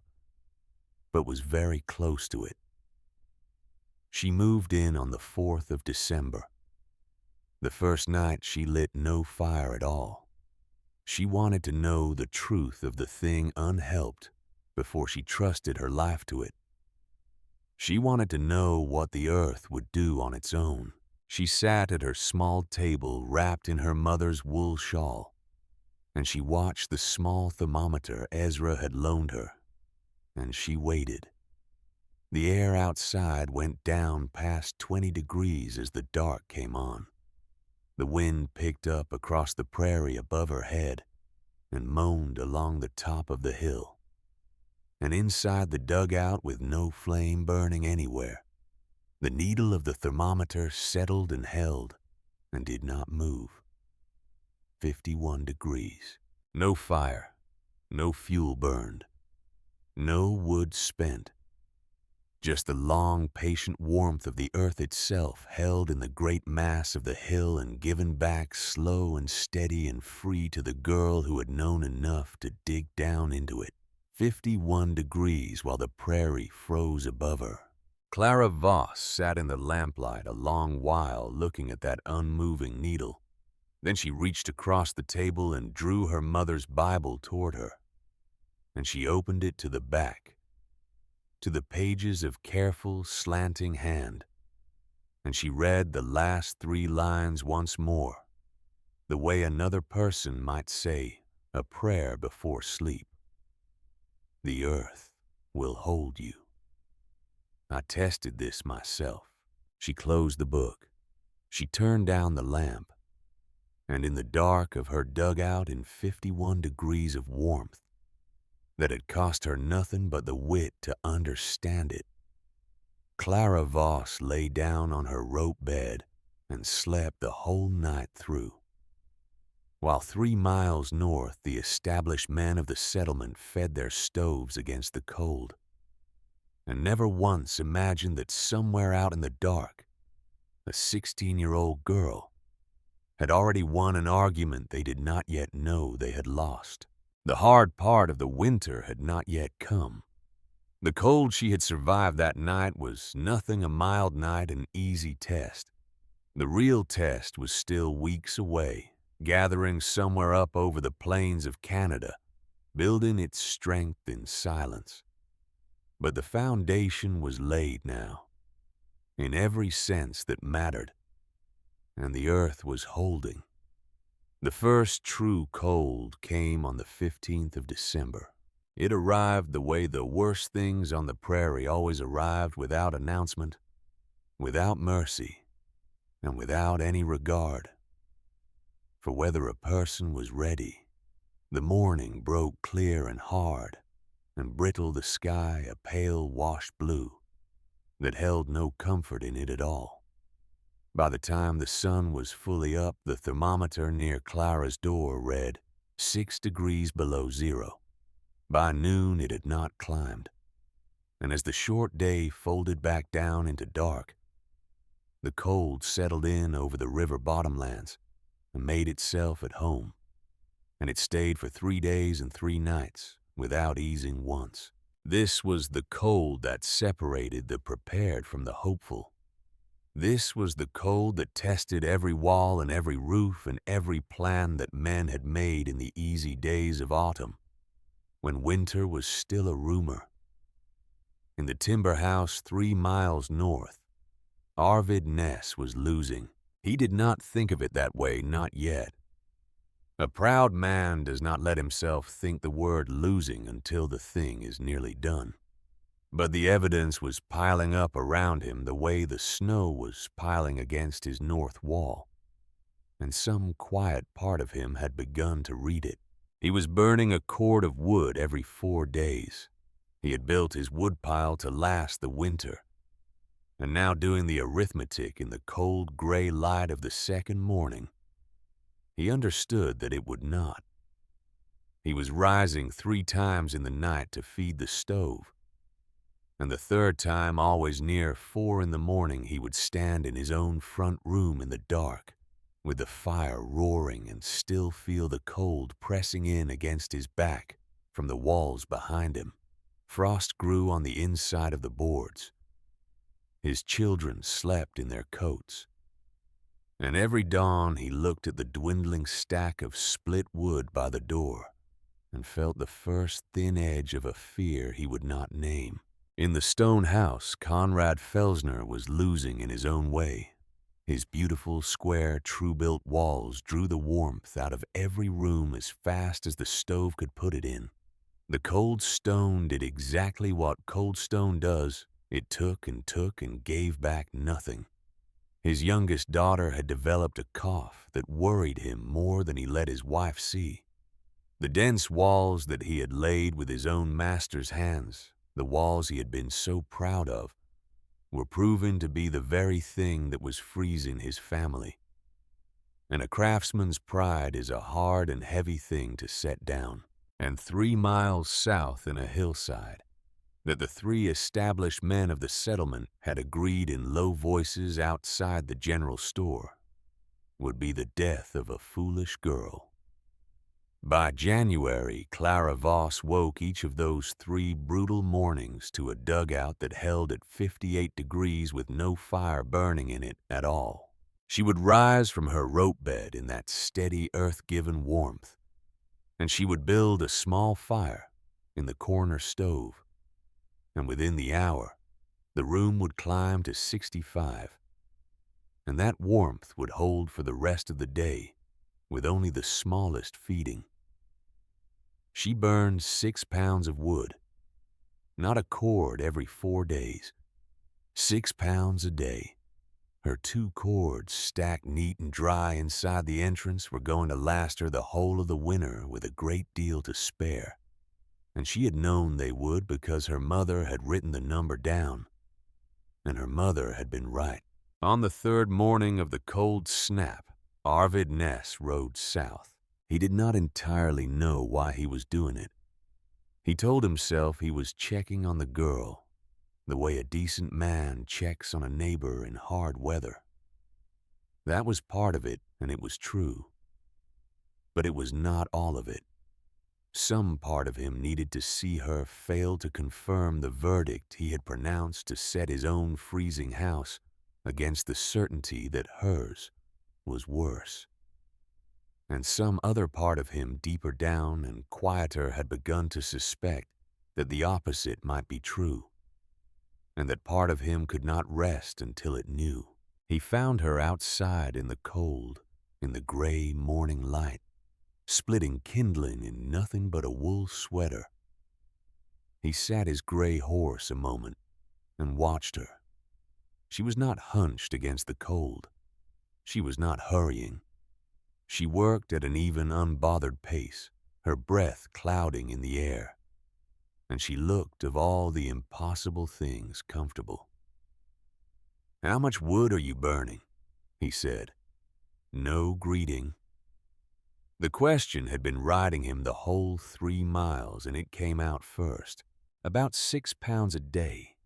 but was very close to it. She moved in on the 4th of December. The first night she lit no fire at all. She wanted to know the truth of the thing unhelped before she trusted her life to it. She wanted to know what the earth would do on its own. She sat at her small table wrapped in her mother's wool shawl, and she watched the small thermometer Ezra had loaned her, and she waited. The air outside went down past 20 degrees as the dark came on. The wind picked up across the prairie above her head and moaned along the top of the hill. And inside the dugout, with no flame burning anywhere, the needle of the thermometer settled and held and did not move. 51 degrees. No fire, no fuel burned, no wood spent. Just the long, patient warmth of the earth itself held in the great mass of the hill and given back slow and steady and free to the girl who had known enough to dig down into it. 51 degrees while the prairie froze above her. Clara Voss sat in the lamplight a long while looking at that unmoving needle. Then she reached across the table and drew her mother's Bible toward her. And she opened it to the back, to the pages of careful, slanting hand, and she read the last 3 lines once more, the way another person might say a prayer before sleep. The earth will hold you. I tested this myself. She closed the book. She turned down the lamp, and in the dark of her dugout, in 51 degrees of warmth, that had cost her nothing but the wit to understand it, Clara Voss lay down on her rope bed and slept the whole night through, while 3 miles north the established men of the settlement fed their stoves against the cold, and never once imagined that somewhere out in the dark, a 16-year-old girl had already won an argument they did not yet know they had lost. The hard part of the winter had not yet come. The cold she had survived that night was nothing a mild night and easy test. The real test was still weeks away, gathering somewhere up over the plains of Canada, building its strength in silence. But the foundation was laid now, in every sense that mattered, and the earth was holding. The first true cold came on the 15th of December. It arrived the way the worst things on the prairie always arrived, without announcement, without mercy and without any regard for whether a person was ready. The morning broke clear and hard, and brittle the sky a pale washed blue that held no comfort in it at all. By the time the sun was fully up, the thermometer near Clara's door read 6 degrees below zero. By noon it had not climbed, and as the short day folded back down into dark, the cold settled in over the river bottomlands and made itself at home, and it stayed for 3 days and 3 nights without easing once. This was the cold that separated the prepared from the hopeful. This was the cold that tested every wall and every roof and every plan that men had made in the easy days of autumn, when winter was still a rumor. In the timber house 3 miles north, Arvid Ness was losing. He did not think of it that way, not yet. A proud man does not let himself think the word losing until the thing is nearly done. But the evidence was piling up around him the way the snow was piling against his north wall, and some quiet part of him had begun to read it. He was burning a cord of wood every 4 days. He had built his woodpile to last the winter, and now doing the arithmetic in the cold gray light of the second morning, he understood that it would not. He was rising 3 times in the night to feed the stove, and the third time, always near 4 in the morning, he would stand in his own front room in the dark, with the fire roaring, and still feel the cold pressing in against his back from the walls behind him. Frost grew on the inside of the boards. His children slept in their coats, and every dawn he looked at the dwindling stack of split wood by the door and felt the first thin edge of a fear he would not name. In the stone house, Conrad Felsner was losing in his own way. His beautiful, square, true-built walls drew the warmth out of every room as fast as the stove could put it in. The cold stone did exactly what cold stone does. It took and gave back nothing. His youngest daughter had developed a cough that worried him more than he let his wife see. The dense walls that he had laid with his own master's hands, the walls he had been so proud of, were proven to be the very thing that was freezing his family. And a craftsman's pride is a hard and heavy thing to set down. And 3 miles south in a hillside, that the 3 established men of the settlement had agreed in low voices outside the general store, would be the death of a foolish girl. By January, Clara Voss woke each of those 3 brutal mornings to a dugout that held at 58 degrees with no fire burning in it at all. She would rise from her rope bed in that steady earth-given warmth, and she would build a small fire in the corner stove, and within the hour, the room would climb to 65, and that warmth would hold for the rest of the day with only the smallest feeding. She burned 6 pounds of wood, not a cord every 4 days, 6 pounds a day. Her 2 cords, stacked neat and dry inside the entrance, were going to last her the whole of the winter with a great deal to spare, and she had known they would because her mother had written the number down, and her mother had been right. On the 3rd morning of the cold snap, Arvid Ness rode south. He did not entirely know why he was doing it. He told himself he was checking on the girl, the way a decent man checks on a neighbor in hard weather. That was part of it, and it was true. But it was not all of it. Some part of him needed to see her fail to confirm the verdict he had pronounced to set his own freezing house against the certainty that hers was worse. And some other part of him deeper down and quieter had begun to suspect that the opposite might be true, and that part of him could not rest until it knew. He found her outside in the cold, in the gray morning light, splitting kindling in nothing but a wool sweater. He sat his gray horse a moment and watched her. She was not hunched against the cold. She was not hurrying. She worked at an even, unbothered pace, her breath clouding in the air, and she looked of all the impossible things comfortable. "How much wood are you burning?" he said. No greeting. The question had been riding him the whole 3 miles, and it came out first. "About 6 pounds a day,"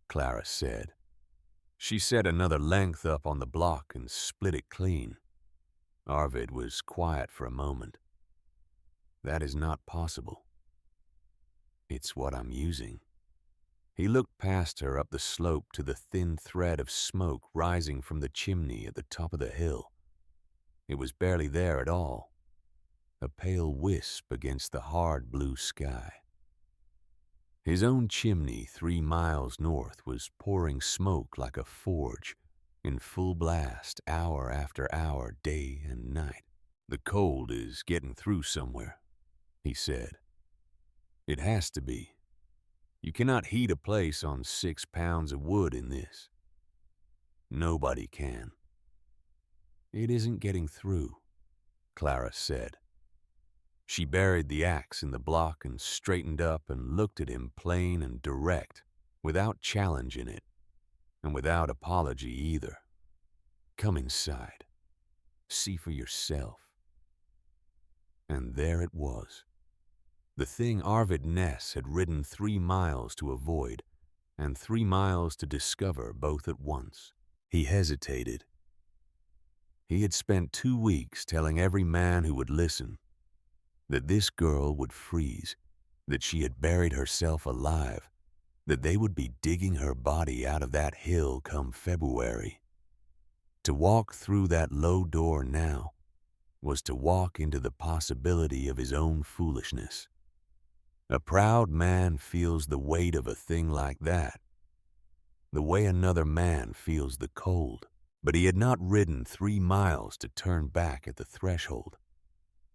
Clara said. She set another length up on the block and split it clean. Arvid was quiet for a moment. "That is not possible." "It's what I'm using." He looked past her up the slope to the thin thread of smoke rising from the chimney at the top of the hill. It was barely there at all, a pale wisp against the hard blue sky. His own chimney 3 miles north was pouring smoke like a forge, in full blast, hour after hour, day and night. "The cold is getting through somewhere," he said. "It has to be. You cannot heat a place on 6 pounds of wood in this. Nobody can." "It isn't getting through," Clara said. She buried the axe in the block and straightened up and looked at him plain and direct, without challenge in it, and without apology either. "Come inside. See for yourself." And there it was. The thing Arvid Ness had ridden 3 miles to avoid, and 3 miles to discover both at once. He hesitated. He had spent 2 weeks telling every man who would listen that this girl would freeze, that she had buried herself alive, that they would be digging her body out of that hill come February. To walk through that low door now was to walk into the possibility of his own foolishness. A proud man feels the weight of a thing like that, the way another man feels the cold. But he had not ridden 3 miles to turn back at the threshold.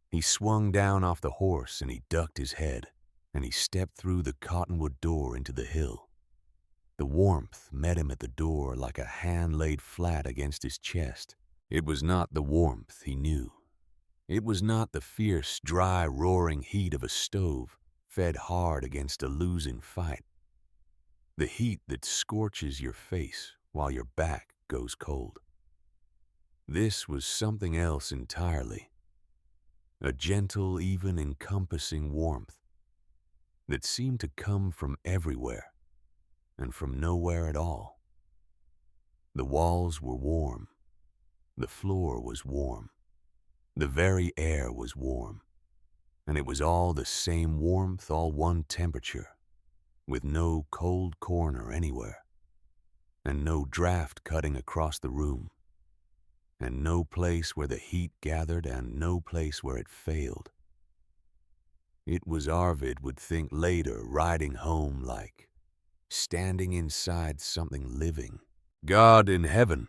He swung down off the horse and he ducked his head, and he stepped through the cottonwood door into the hill. The warmth met him at the door like a hand laid flat against his chest. It was not the warmth he knew. It was not the fierce, dry, roaring heat of a stove fed hard against a losing fight. The heat that scorches your face while your back goes cold. This was something else entirely. A gentle, even encompassing warmth that seemed to come from everywhere and from nowhere at all. The walls were warm. The floor was warm. The very air was warm. And it was all the same warmth, all one temperature, with no cold corner anywhere, and no draft cutting across the room, and no place where the heat gathered and no place where it failed. It was Arvid would think later, riding home like standing inside something living. "God in heaven,"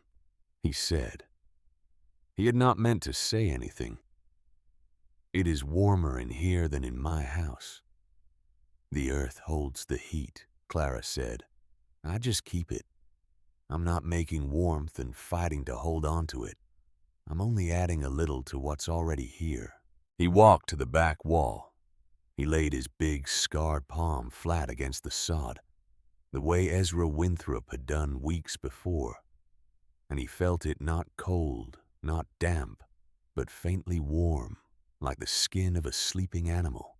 he said. He had not meant to say anything. "It is warmer in here than in my house." "The earth holds the heat," Clara said. "I just keep it. I'm not making warmth and fighting to hold on to it. I'm only adding a little to what's already here." He walked to the back wall. He laid his big, scarred palm flat against the sod, the way Ezra Winthrop had done weeks before, and he felt it not cold, not damp, but faintly warm, like the skin of a sleeping animal.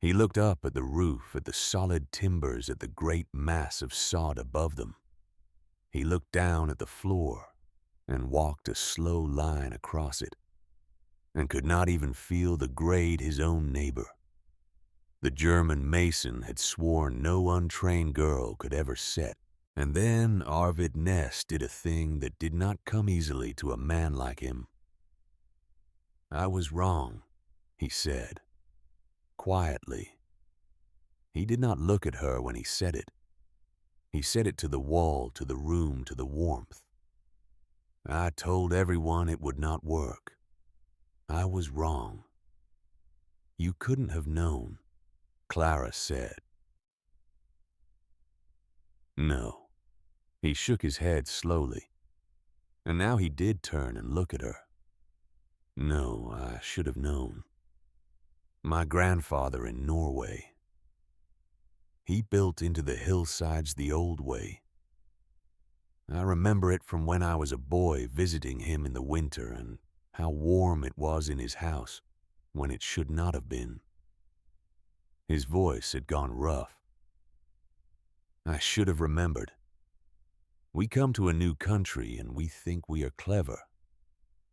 He looked up at the roof, at the solid timbers, at the great mass of sod above them. He looked down at the floor and walked a slow line across it, and could not even feel the grade his own neighbor, the German mason, had sworn no untrained girl could ever set. And then Arvid Ness did a thing that did not come easily to a man like him. "I was wrong," he said, quietly. He did not look at her when he said it. He said it to the wall, to the room, to the warmth. "I told everyone it would not work. I was wrong." "You couldn't have known," Clara said. "No, He shook his head slowly, and now he did turn and look at her. No, I should have known. My grandfather in Norway. He built into the hillsides the old way. I remember it from when I was a boy visiting him in the winter and how warm it was in his house when it should not have been. His voice had gone rough. I should have remembered. We come to a new country and we think we are clever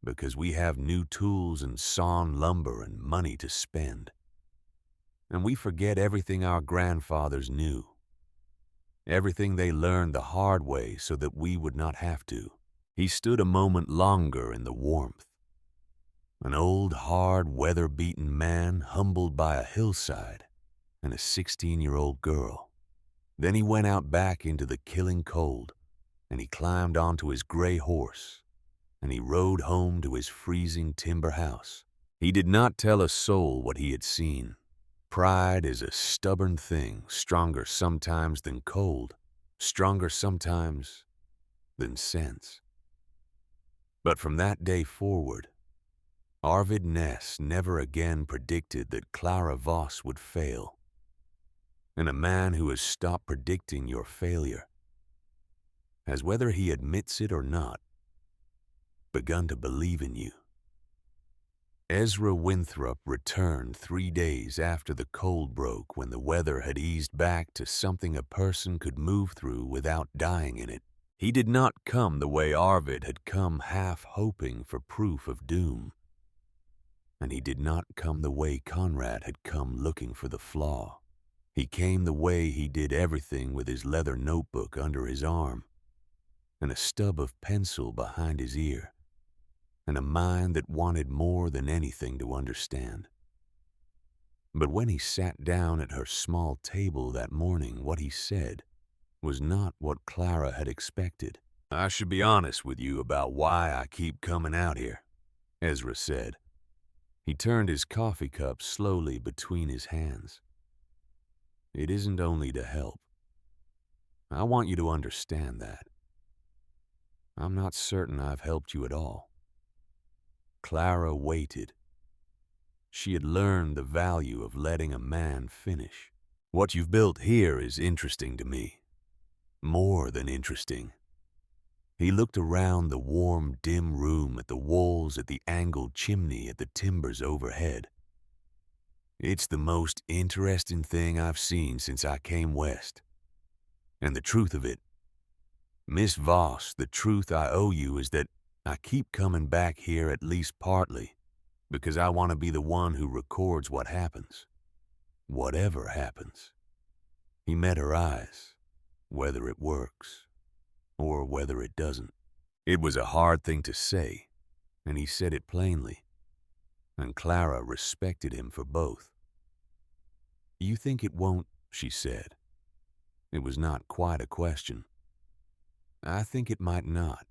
because we have new tools and sawn lumber and money to spend. And we forget everything our grandfathers knew, everything they learned the hard way so that we would not have to. He stood a moment longer in the warmth, an old, hard, weather-beaten man humbled by a hillside and a 16-year-old girl. Then he went out back into the killing cold, and he climbed onto his gray horse, and he rode home to his freezing timber house. He did not tell a soul what he had seen. Pride is a stubborn thing, stronger sometimes than cold, stronger sometimes than sense. But from that day forward, Arvid Ness never again predicted that Clara Voss would fail. And a man who has stopped predicting your failure has, whether he admits it or not, begun to believe in you. Ezra Winthrop returned 3 days after the cold broke, when the weather had eased back to something a person could move through without dying in it. He did not come the way Arvid had come, half hoping for proof of doom. And he did not come the way Conrad had come, looking for the flaw. He came the way he did everything, with his leather notebook under his arm and a stub of pencil behind his ear, and a mind that wanted more than anything to understand. But when he sat down at her small table that morning, what he said was not what Clara had expected. "I should be honest with you about why I keep coming out here," Ezra said. He turned his coffee cup slowly between his hands. "It isn't only to help. I want you to understand that. I'm not certain I've helped you at all." Clara waited. She had learned the value of letting a man finish. "What you've built here is interesting to me. More than interesting." He looked around the warm, dim room, at the walls, at the angled chimney, at the timbers overhead. "It's the most interesting thing I've seen since I came west. And the truth of it, Miss Voss, the truth I owe you is that I keep coming back here, at least partly, because I want to be the one who records what happens. Whatever happens." He met her eyes, whether it works or whether it doesn't. It was a hard thing to say, and he said it plainly, and Clara respected him for both. "You think it won't?" she said. It was not quite a question. "I think it might not.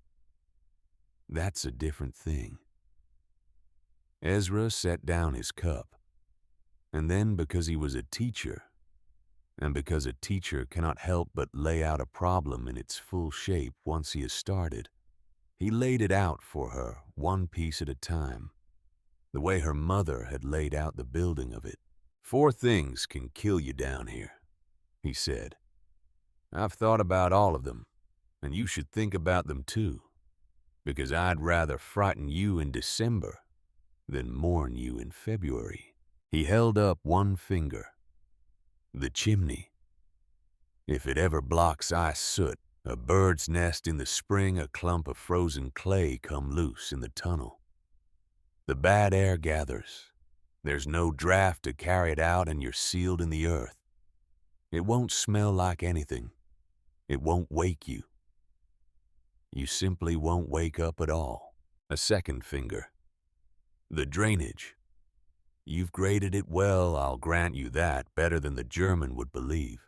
That's a different thing." Ezra set down his cup, and then, because he was a teacher, and because a teacher cannot help but lay out a problem in its full shape once he has started, he laid it out for her, one piece at a time, the way her mother had laid out the building of it. "4 things can kill you down here," he said. "I've thought about all of them, and you should think about them too, because I'd rather frighten you in December than mourn you in February." He held up one finger. "The chimney. If it ever blocks ice soot, a bird's nest in the spring, a clump of frozen clay come loose in the tunnel. The bad air gathers. There's no draft to carry it out, and you're sealed in the earth. It won't smell like anything. It won't wake you. You simply won't wake up at all." A second finger. "The drainage. You've graded it well, I'll grant you that, better than the German would believe.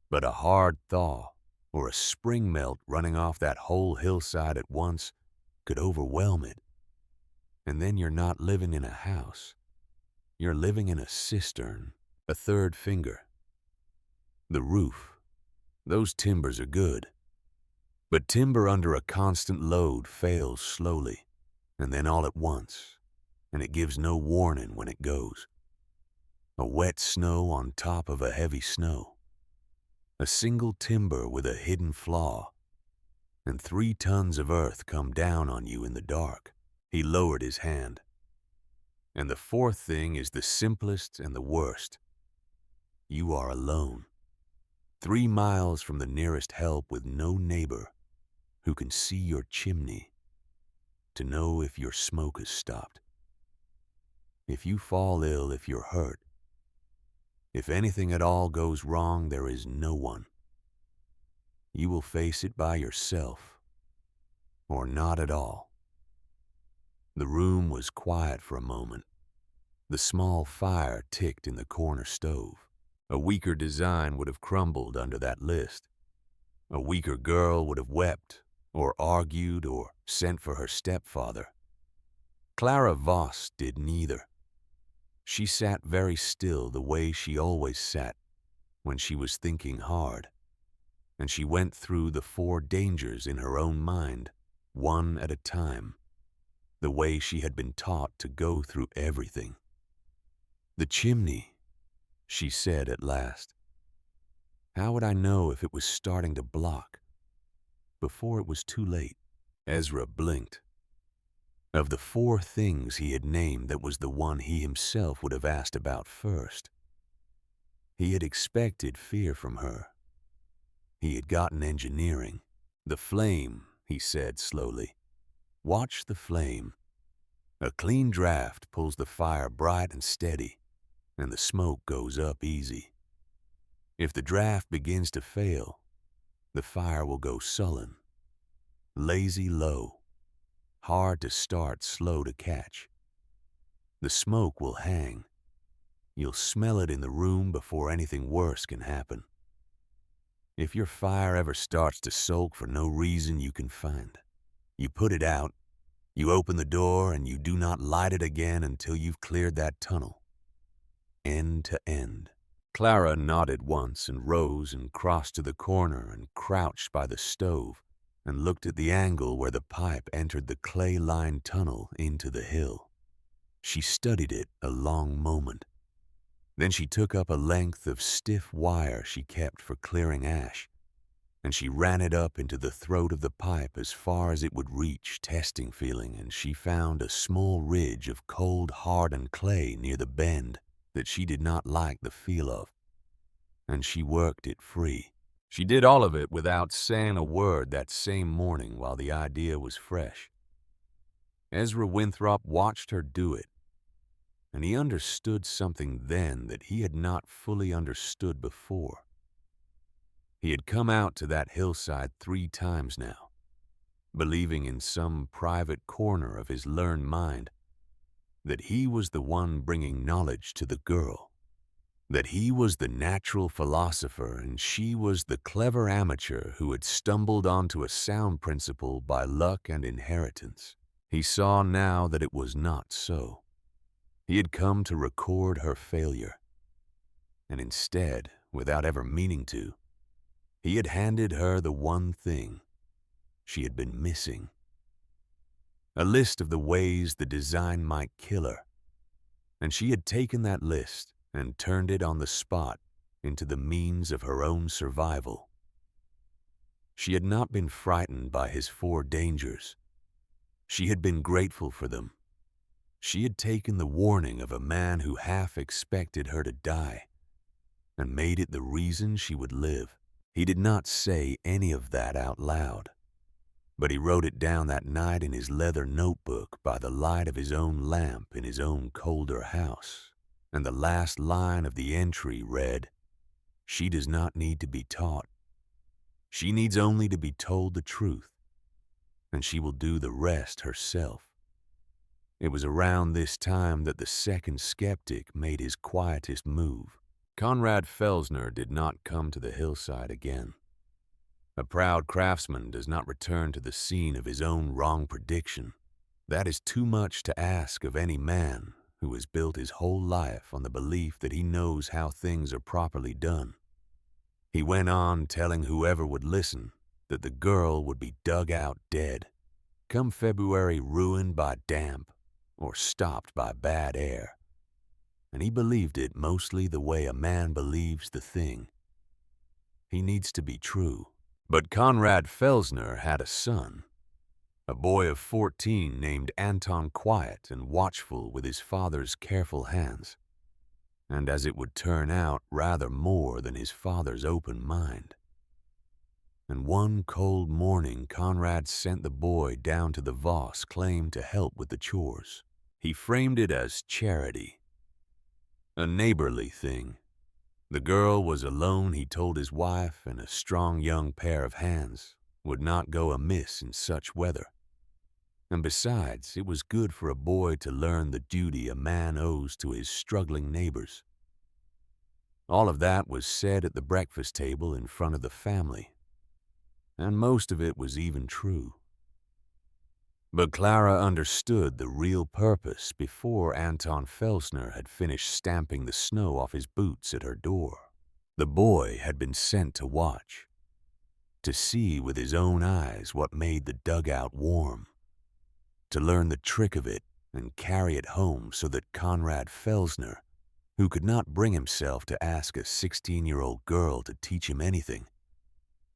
But a hard thaw or a spring melt running off that whole hillside at once could overwhelm it. And then you're not living in a house. You're living in a cistern." A third finger. "The roof. Those timbers are good. But timber under a constant load fails slowly, and then all at once, and it gives no warning when it goes. A wet snow on top of a heavy snow. A single timber with a hidden flaw, and 3 tons of earth come down on you in the dark. He lowered his hand. And the fourth thing is the simplest and the worst. You are alone. 3 miles from the nearest help with no neighbor who can see your chimney to know if your smoke has stopped. If you fall ill, if you're hurt, if anything at all goes wrong, there is no one. You will face it by yourself, or not at all. The room was quiet for a moment. The small fire ticked in the corner stove. A weaker design would have crumbled under that list. A weaker girl would have wept, or argued, or sent for her stepfather. Clara Voss did neither. She sat very still the way she always sat when she was thinking hard, and she went through the 4 dangers in her own mind, one at a time, the way she had been taught to go through everything. "The chimney," she said at last. "How would I know if it was starting to block before it was too late?" Ezra blinked. Of the 4 things he had named, that was the one he himself would have asked about first. He had expected fear from her. He had gotten engineering. "The flame," he said slowly. "Watch the flame. A clean draft pulls the fire bright and steady, and the smoke goes up easy. If the draft begins to fail, the fire will go sullen, lazy low, hard to start, slow to catch. The smoke will hang. You'll smell it in the room before anything worse can happen. If your fire ever starts to sulk for no reason you can find, you put it out, you open the door, and you do not light it again until you've cleared that tunnel, end to end." Clara nodded once and rose and crossed to the corner and crouched by the stove and looked at the angle where the pipe entered the clay-lined tunnel into the hill. She studied it a long moment. Then she took up a length of stiff wire she kept for clearing ash, and she ran it up into the throat of the pipe as far as it would reach, testing feeling, and she found a small ridge of cold, hardened clay near the bend that she did not like the feel of, and she worked it free. She did all of it without saying a word that same morning while the idea was fresh. Ezra Winthrop watched her do it, and he understood something then that he had not fully understood before. He had come out to that hillside 3 times now, believing in some private corner of his learned mind that he was the one bringing knowledge to the girl, that he was the natural philosopher and she was the clever amateur who had stumbled onto a sound principle by luck and inheritance. He saw now that it was not so. He had come to record her failure, and instead, without ever meaning to, he had handed her the one thing she had been missing. A list of the ways the design might kill her, and she had taken that list and turned it on the spot into the means of her own survival. She had not been frightened by his 4 dangers. She had been grateful for them. She had taken the warning of a man who half expected her to die and made it the reason she would live. He did not say any of that out loud, but he wrote it down that night in his leather notebook by the light of his own lamp in his own colder house. And the last line of the entry read, "She does not need to be taught. She needs only to be told the truth, and she will do the rest herself." It was around this time that the second skeptic made his quietest move. Conrad Felsner did not come to the hillside again. A proud craftsman does not return to the scene of his own wrong prediction. That is too much to ask of any man who has built his whole life on the belief that he knows how things are properly done. He went on telling whoever would listen that the girl would be dug out dead, come February ruined by damp or stopped by bad air. And he believed it mostly the way a man believes the thing. He needs to be true. But Conrad Felsner had a son, a boy of 14 named Anton, quiet and watchful with his father's careful hands, and as it would turn out, rather more than his father's open mind. And one cold morning, Conrad sent the boy down to the Voss claim to help with the chores. He framed it as charity, a neighborly thing. The girl was alone, he told his wife, and a strong young pair of hands would not go amiss in such weather. And besides, it was good for a boy to learn the duty a man owes to his struggling neighbors. All of that was said at the breakfast table in front of the family, and most of it was even true. But Clara understood the real purpose before Anton Felsner had finished stamping the snow off his boots at her door. The boy had been sent to watch, to see with his own eyes what made the dugout warm, to learn the trick of it and carry it home so that Conrad Felsner, who could not bring himself to ask a 16-year-old girl to teach him anything,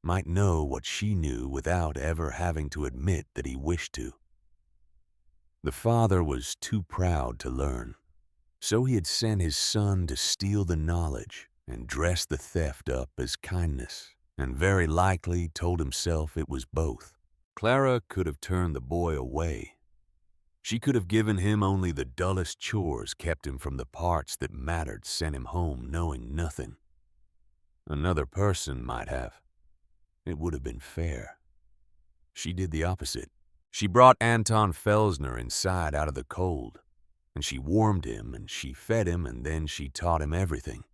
might know what she knew without ever having to admit that he wished to. The father was too proud to learn, so he had sent his son to steal the knowledge and dress the theft up as kindness, and very likely told himself it was both. Clara could have turned the boy away. She could have given him only the dullest chores, kept him from the parts that mattered, sent him home knowing nothing. Another person might have. It would have been fair. She did the opposite. She brought Anton Felsner inside out of the cold, and she warmed him and she fed him, and then she taught him everything.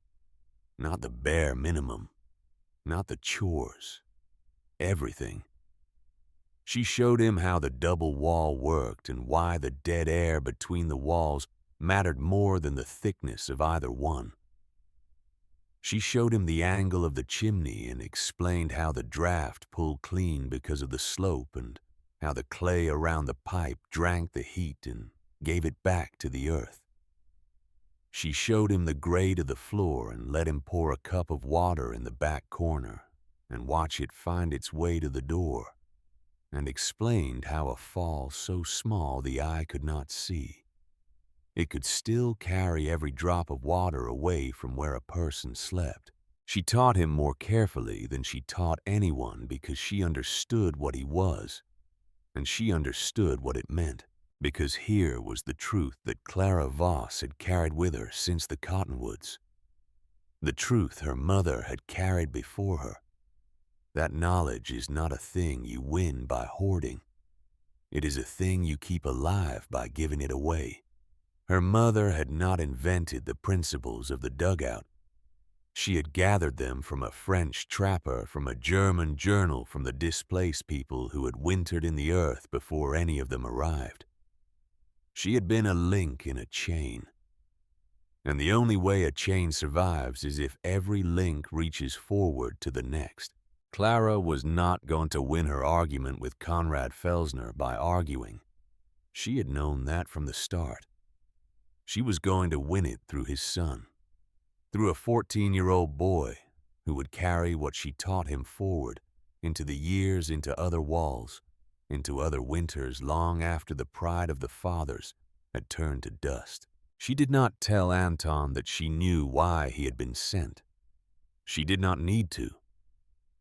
Not the bare minimum, not the chores, everything. She showed him how the double wall worked and why the dead air between the walls mattered more than the thickness of either one. She showed him the angle of the chimney and explained how the draft pulled clean because of the slope and how the clay around the pipe drank the heat and gave it back to the earth. She showed him the grade of the floor and let him pour a cup of water in the back corner and watch it find its way to the door, and explained how a fall so small the eye could not see, it could still carry every drop of water away from where a person slept. She taught him more carefully than she taught anyone because she understood what he was, and she understood what it meant, because here was the truth that Clara Voss had carried with her since the cottonwoods, the truth her mother had carried before her. That knowledge is not a thing you win by hoarding. It is a thing you keep alive by giving it away. Her mother had not invented the principles of the dugout. She had gathered them from a French trapper, from a German journal, from the displaced people who had wintered in the earth before any of them arrived. She had been a link in a chain. And the only way a chain survives is if every link reaches forward to the next. Clara was not going to win her argument with Conrad Felsner by arguing. She had known that from the start. She was going to win it through his son, through a 14-year-old boy who would carry what she taught him forward into the years, into other walls, into other winters long after the pride of the fathers had turned to dust. She did not tell Anton that she knew why he had been sent. She did not need to.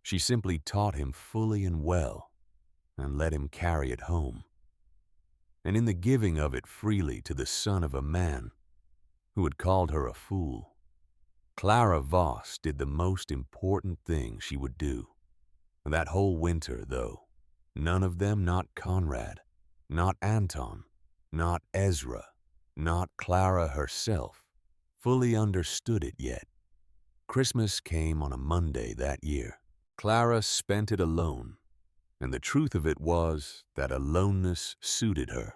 She simply taught him fully and well and let him carry it home. And in the giving of it freely to the son of a man who had called her a fool, Clara Voss did the most important thing she would do. That whole winter, though, none of them, not Conrad, not Anton, not Ezra, not Clara herself, fully understood it yet. Christmas came on a Monday that year. Clara spent it alone, and the truth of it was that aloneness suited her.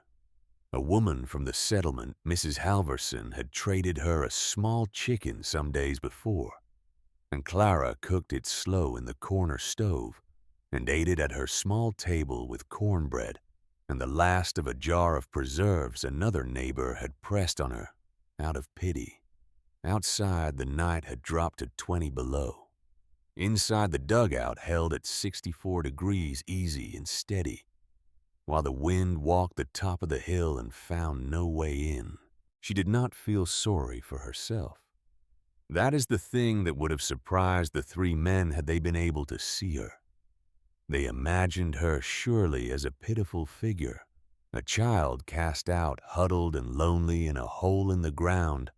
A woman from the settlement, Mrs. Halverson, had traded her a small chicken some days before, and Clara cooked it slow in the corner stove and ate it at her small table with cornbread and the last of a jar of preserves another neighbor had pressed on her out of pity. Outside, the night had dropped to 20 below. Inside, the dugout held at 64 degrees easy and steady, while the wind walked the top of the hill and found no way in. She did not feel sorry for herself. That is the thing that would have surprised the three men had they been able to see her. They imagined her surely as a pitiful figure, a child cast out, huddled and lonely in a hole in the ground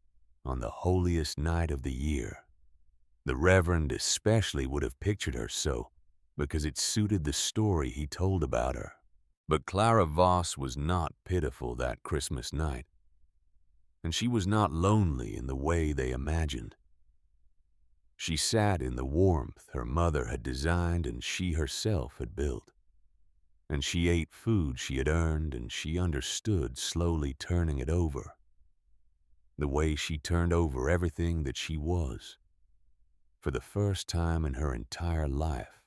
on the holiest night of the year. The Reverend especially would have pictured her so, because it suited the story he told about her. But Clara Voss was not pitiful that Christmas night, and she was not lonely in the way they imagined. She sat in the warmth her mother had designed and she herself had built. And she ate food she had earned, and she understood slowly turning it over. The way she turned over everything that she was, for the first time in her entire life.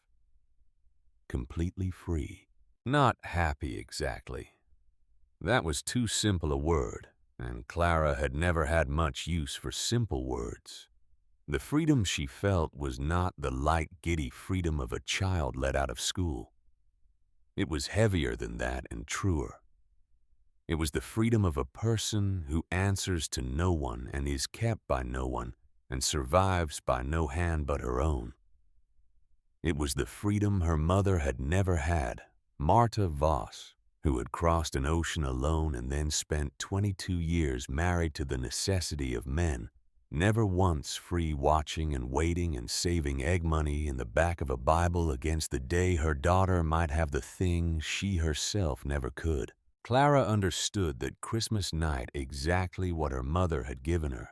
Completely free. Not happy exactly. That was too simple a word, and Clara had never had much use for simple words. The freedom she felt was not the light, giddy freedom of a child let out of school. It was heavier than that and truer. It was the freedom of a person who answers to no one and is kept by no one and survives by no hand but her own. It was the freedom her mother had never had, Marta Voss, who had crossed an ocean alone and then spent 22 years married to the necessity of men, never once free, watching and waiting and saving egg money in the back of a Bible against the day her daughter might have the thing she herself never could. Clara understood that Christmas night exactly what her mother had given her.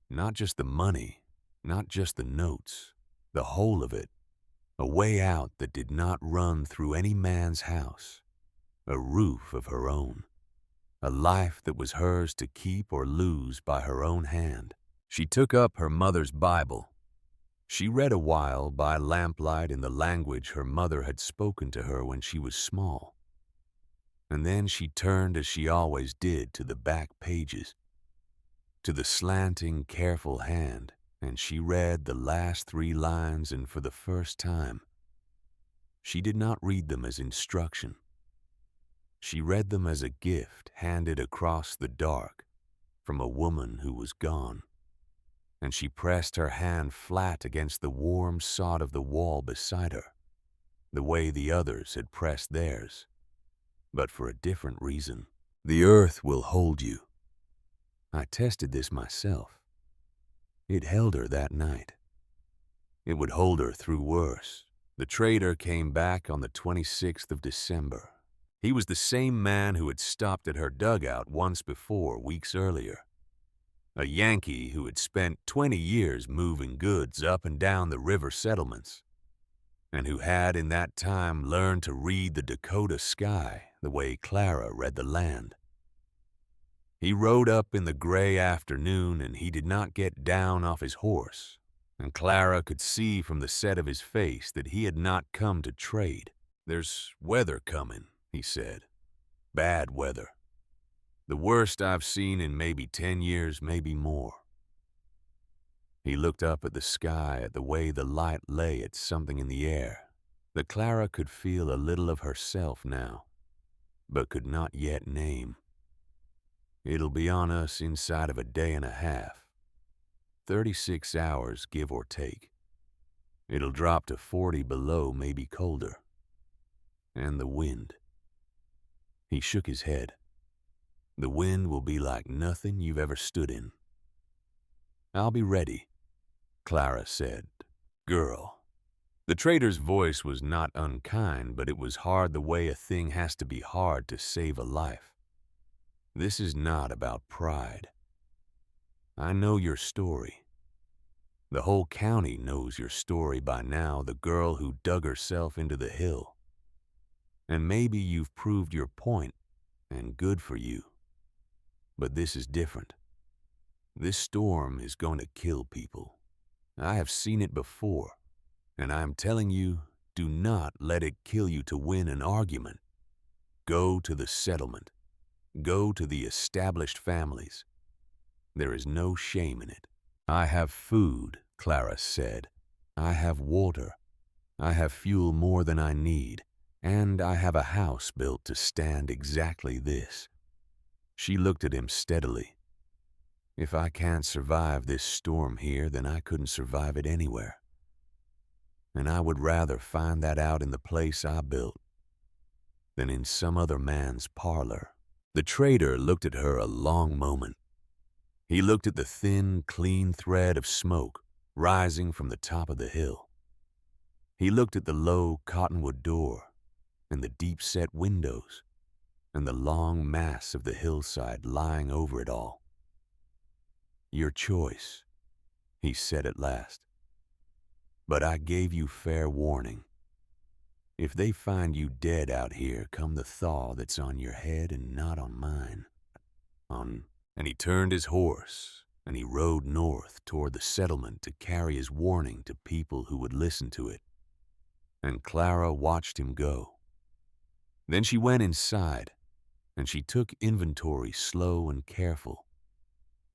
Not just the money, not just the notes, the whole of it. A way out that did not run through any man's house. A roof of her own. A life that was hers to keep or lose by her own hand. She took up her mother's Bible. She read a while by lamplight in the language her mother had spoken to her when she was small. And then she turned as she always did to the back pages, to the slanting, careful hand, and she read the last 3 lines, and for the first time, she did not read them as instruction. She read them as a gift handed across the dark from a woman who was gone. And she pressed her hand flat against the warm sod of the wall beside her, the way the others had pressed theirs, but for a different reason. The earth will hold you. I tested this myself. It held her that night. It would hold her through worse. The trader came back on the 26th of December. He was the same man who had stopped at her dugout once before, weeks earlier. A Yankee who had spent 20 years moving goods up and down the river settlements, and who had in that time learned to read the Dakota sky the way Clara read the land. He rode up in the gray afternoon, and he did not get down off his horse, and Clara could see from the set of his face that he had not come to trade. "There's weather coming," he said. "Bad weather. The worst I've seen in maybe 10 years, maybe more." He looked up at the sky, at the way the light lay at something in the air, that Clara could feel a little of herself now, but could not yet name. "It'll be on us inside of a day and a half. 36 hours, give or take. It'll drop to 40 below, maybe colder. And the wind." He shook his head. "The wind will be like nothing you've ever stood in." "I'll be ready," Clara said. "Girl." The trader's voice was not unkind, but it was hard the way a thing has to be hard to save a life. "This is not about pride. I know your story. The whole county knows your story by now, the girl who dug herself into the hill. And maybe you've proved your point, and good for you. But this is different. This storm is going to kill people. I have seen it before, and I am telling you, do not let it kill you to win an argument. Go to the settlement. Go to the established families. There is no shame in it. I have food, Clara said. I have water. I have fuel more than I need. And I have a house built to stand exactly this. She looked at him steadily. If I can't survive this storm here, then I couldn't survive it anywhere. And I would rather find that out in the place I built than in some other man's parlor. The trader looked at her a long moment. He looked at the thin, clean thread of smoke rising from the top of the hill. He looked at the low cottonwood door and the deep-set windows and the long mass of the hillside lying over it all. Your choice, he said at last. But I gave you fair warning. If they find you dead out here come the thaw that's on your head and not on mine. And he turned his horse, and he rode north toward the settlement to carry his warning to people who would listen to it. And Clara watched him go. Then she went inside, and she took inventory slow and careful,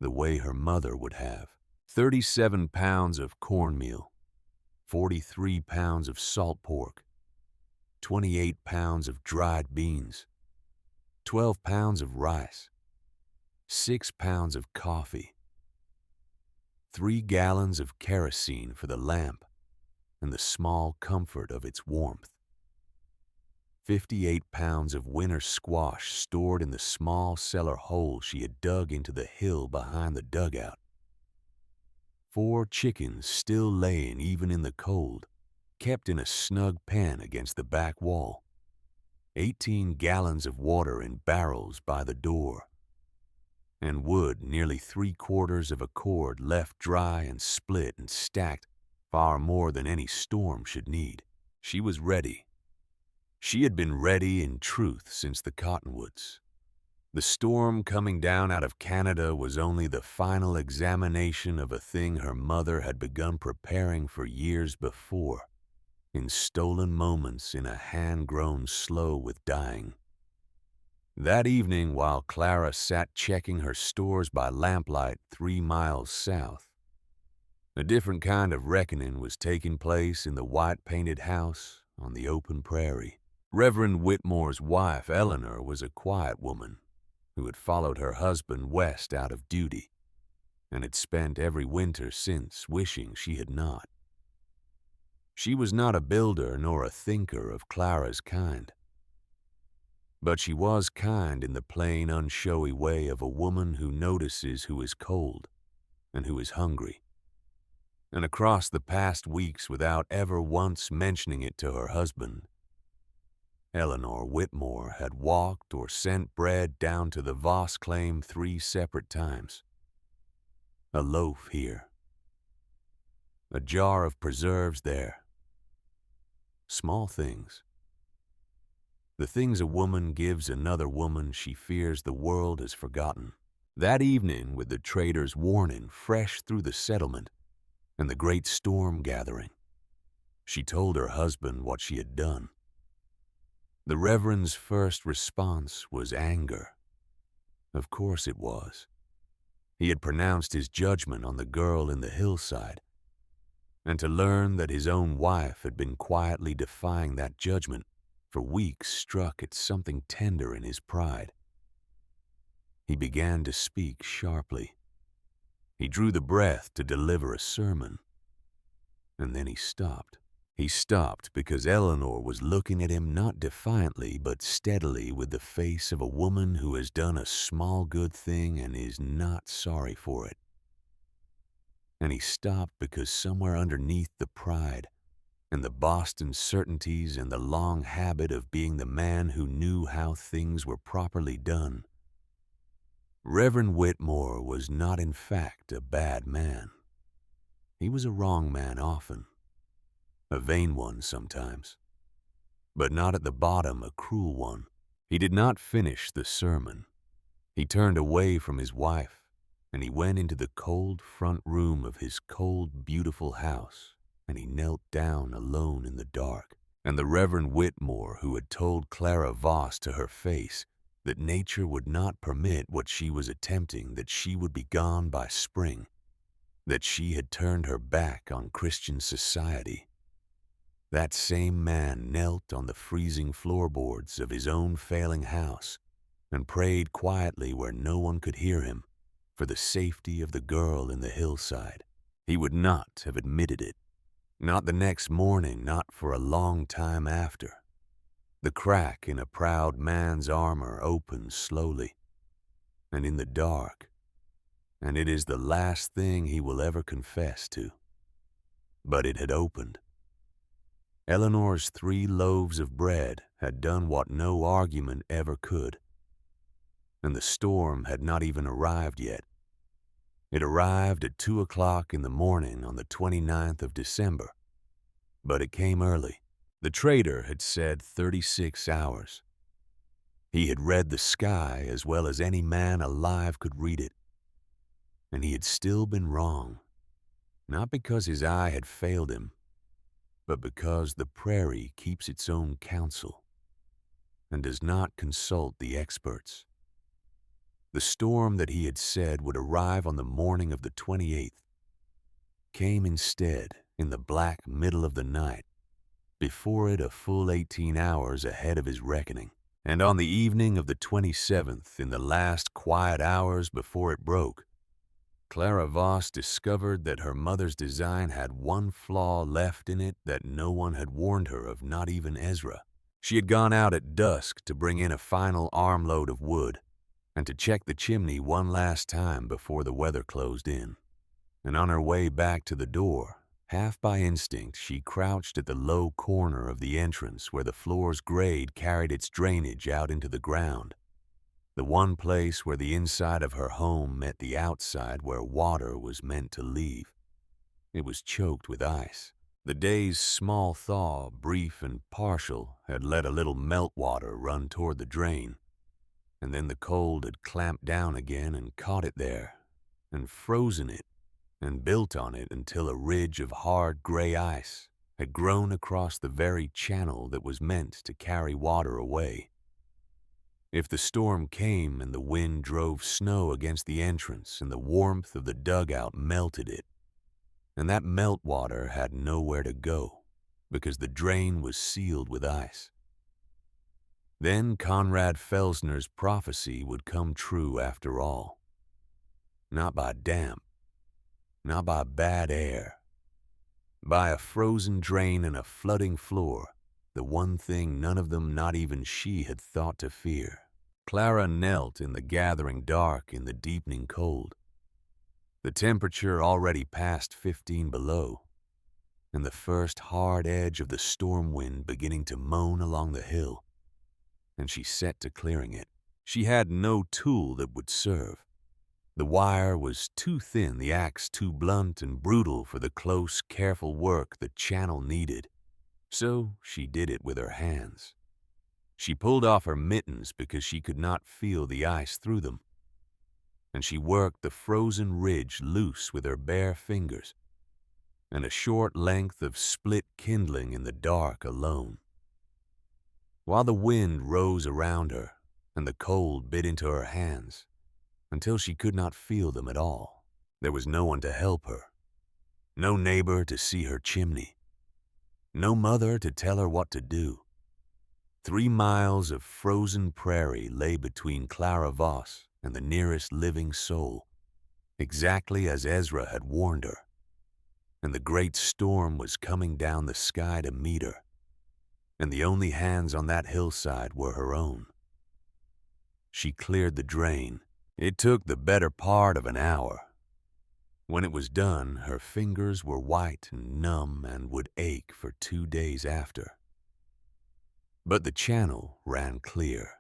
the way her mother would have. 37 pounds of cornmeal, 43 pounds of salt pork, 28 pounds of dried beans, 12 pounds of rice, 6 pounds of coffee, 3 gallons of kerosene for the lamp and the small comfort of its warmth, 58 pounds of winter squash stored in the small cellar hole she had dug into the hill behind the dugout, 4 chickens still laying even in the cold, kept in a snug pen against the back wall, 18 gallons of water in barrels by the door, and wood nearly 3/4 of a cord left dry and split and stacked far more than any storm should need. She was ready. She had been ready in truth since the cottonwoods. The storm coming down out of Canada was only the final examination of a thing her mother had begun preparing for years before, in stolen moments in a hand grown slow with dying. That evening, while Clara sat checking her stores by lamplight 3 miles south, a different kind of reckoning was taking place in the white-painted house on the open prairie. Reverend Whitmore's wife, Eleanor, was a quiet woman who had followed her husband west out of duty and had spent every winter since wishing she had not. She was not a builder nor a thinker of Clara's kind, but she was kind in the plain, unshowy way of a woman who notices who is cold and who is hungry. And across the past weeks, without ever once mentioning it to her husband, Eleanor Whitmore had walked or sent bread down to the Voss claim 3 separate times. A loaf here, a jar of preserves there. Small things. The things a woman gives another woman she fears the world has forgotten. That evening, with the trader's warning fresh through the settlement and the great storm gathering, she told her husband what she had done. The Reverend's first response was anger. Of course it was. He had pronounced his judgment on the girl in the hillside, and to learn that his own wife had been quietly defying that judgment for weeks struck at something tender in his pride. He began to speak sharply. He drew the breath to deliver a sermon, and then he stopped. He stopped because Eleanor was looking at him not defiantly but steadily with the face of a woman who has done a small good thing and is not sorry for it. And he stopped because somewhere underneath the pride and the Boston certainties and the long habit of being the man who knew how things were properly done, Reverend Whitmore was not in fact a bad man. He was a wrong man often, a vain one sometimes, but not at the bottom a cruel one. He did not finish the sermon. He turned away from his wife, and he went into the cold front room of his cold, beautiful house, and he knelt down alone in the dark. and the Reverend Whitmore, who had told Clara Voss to her face that nature would not permit what she was attempting, that she would be gone by spring, that she had turned her back on Christian society. That same man knelt on the freezing floorboards of his own failing house and prayed quietly where no one could hear him for the safety of the girl in the hillside. He would not have admitted it. Not the next morning, not for a long time after. The crack in a proud man's armor opens slowly, and in the dark, and it is the last thing he will ever confess to. But it had opened. Eleanor's 3 loaves of bread had done what no argument ever could, and the storm had not even arrived yet. It arrived at 2 o'clock in the morning on the 29th of December, but it came early. The trader had said 36 hours. He had read the sky as well as any man alive could read it, and he had still been wrong, not because his eye had failed him, but because the prairie keeps its own counsel and does not consult the experts. The storm that he had said would arrive on the morning of the 28th came instead in the black middle of the night, before it a full 18 hours ahead of his reckoning. And on the evening of the 27th, in the last quiet hours before it broke, Clara Voss discovered that her mother's design had one flaw left in it that no one had warned her of, not even Ezra. She had gone out at dusk to bring in a final armload of wood and to check the chimney one last time before the weather closed in. And on her way back to the door, half by instinct, she crouched at the low corner of the entrance where the floor's grade carried its drainage out into the ground, the one place where the inside of her home met the outside where water was meant to leave. It was choked with ice. The day's small thaw, brief and partial, had let a little meltwater run toward the drain, and then the cold had clamped down again and caught it there, and frozen it, and built on it until a ridge of hard gray ice had grown across the very channel that was meant to carry water away. If the storm came and the wind drove snow against the entrance and the warmth of the dugout melted it, and that meltwater had nowhere to go because the drain was sealed with ice, then Conrad Felsner's prophecy would come true after all. Not by damp, not by bad air, by a frozen drain and a flooding floor, the one thing none of them, not even she, had thought to fear. Clara knelt in the gathering dark in the deepening cold, the temperature already past 15 below, and the first hard edge of the storm wind beginning to moan along the hill, and she set to clearing it. She had no tool that would serve. The wire was too thin, the axe too blunt and brutal for the close, careful work the channel needed. So she did it with her hands. She pulled off her mittens because she could not feel the ice through them, and she worked the frozen ridge loose with her bare fingers, and a short length of split kindling in the dark alone. While the wind rose around her and the cold bit into her hands, until she could not feel them at all. There was no one to help her, no neighbor to see her chimney, no mother to tell her what to do. 3 miles of frozen prairie lay between Clara Voss and the nearest living soul, exactly as Ezra had warned her, and the great storm was coming down the sky to meet her, and the only hands on that hillside were her own. She cleared the drain. It took the better part of an hour. When it was done, her fingers were white and numb and would ache for 2 days after. But the channel ran clear.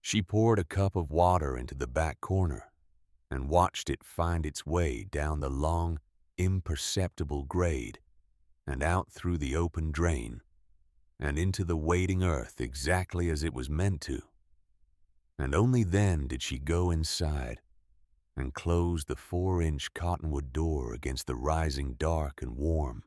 She poured a cup of water into the back corner and watched it find its way down the long, imperceptible grade and out through the open drain and into the waiting earth exactly as it was meant to. And only then did she go inside and close the 4-inch cottonwood door against the rising dark and warm.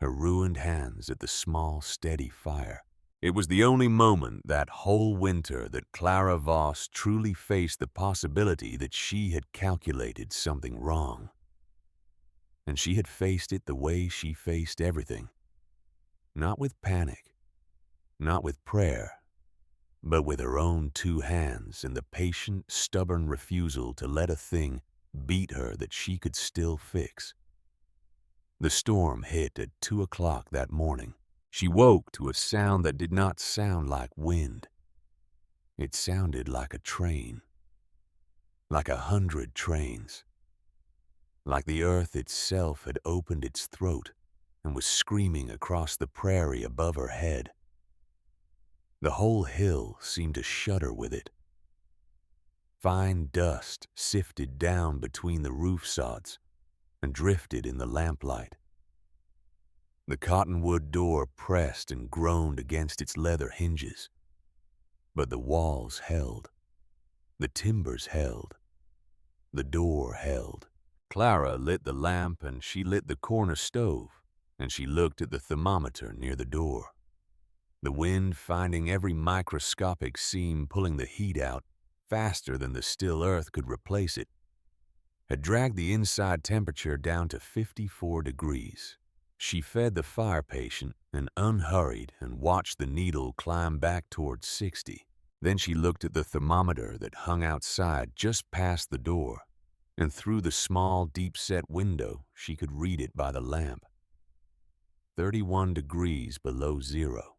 her ruined hands at the small, steady fire. It was the only moment that whole winter that Clara Voss truly faced the possibility that she had calculated something wrong. And she had faced it the way she faced everything. Not with panic, not with prayer, but with her own two hands and the patient, stubborn refusal to let a thing beat her that she could still fix. The storm hit at 2 o'clock that morning. She woke to a sound that did not sound like wind. It sounded like a train, like 100 trains, like the earth itself had opened its throat and was screaming across the prairie above her head. The whole hill seemed to shudder with it. Fine dust sifted down between the roof sods and drifted in the lamplight. The cottonwood door pressed and groaned against its leather hinges, but the walls held, the timbers held, the door held. Clara lit the lamp and she lit the corner stove, and she looked at the thermometer near the door. The wind, finding every microscopic seam, pulling the heat out faster than the still earth could replace it, had dragged the inside temperature down to 54 degrees. She fed the fire patient and unhurried and watched the needle climb back towards 60. Then she looked at the thermometer that hung outside just past the door, and through the small, deep-set window she could read it by the lamp. 31 degrees below zero,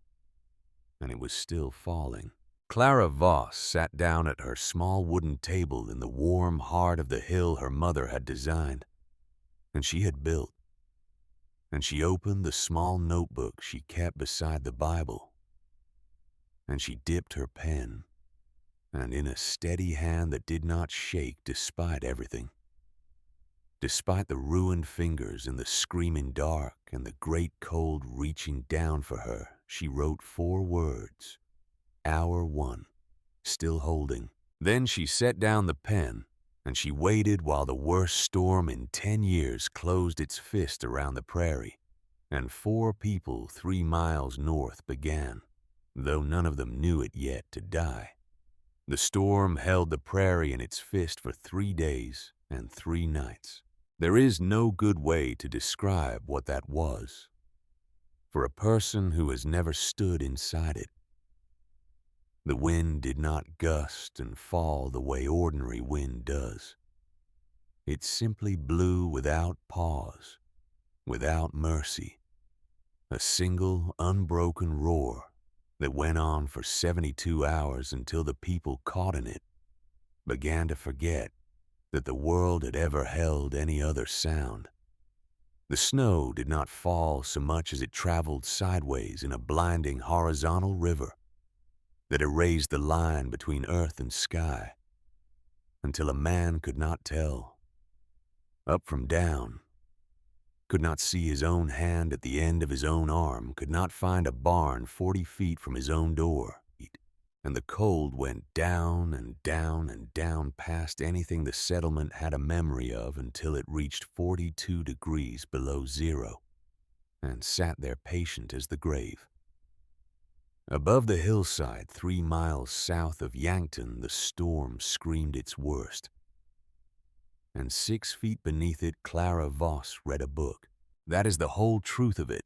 and it was still falling. Clara Voss sat down at her small wooden table in the warm heart of the hill her mother had designed, and she had built. And she opened the small notebook she kept beside the Bible, and she dipped her pen, and in a steady hand that did not shake despite everything, despite the ruined fingers in the screaming dark and the great cold reaching down for her, she wrote 4 words, Hour 1, still holding. Then she set down the pen, and she waited while the worst storm in 10 years closed its fist around the prairie, and 4 people 3 miles north began, though none of them knew it yet, to die. The storm held the prairie in its fist for 3 days and 3 nights. There is no good way to describe what that was for a person who has never stood inside it. The wind did not gust and fall the way ordinary wind does. It simply blew without pause, without mercy, a single unbroken roar that went on for 72 hours until the people caught in it began to forget that the world had ever held any other sound. The snow did not fall so much as it traveled sideways in a blinding horizontal river that erased the line between earth and sky until a man could not tell, up from down, could not see his own hand at the end of his own arm, could not find a barn 40 feet from his own door, and the cold went down and down and down past anything the settlement had a memory of until it reached 42 degrees below zero and sat there patient as the grave. Above the hillside 3 miles south of Yankton, the storm screamed its worst. And 6 feet beneath it, Clara Voss read a book. That is the whole truth of it.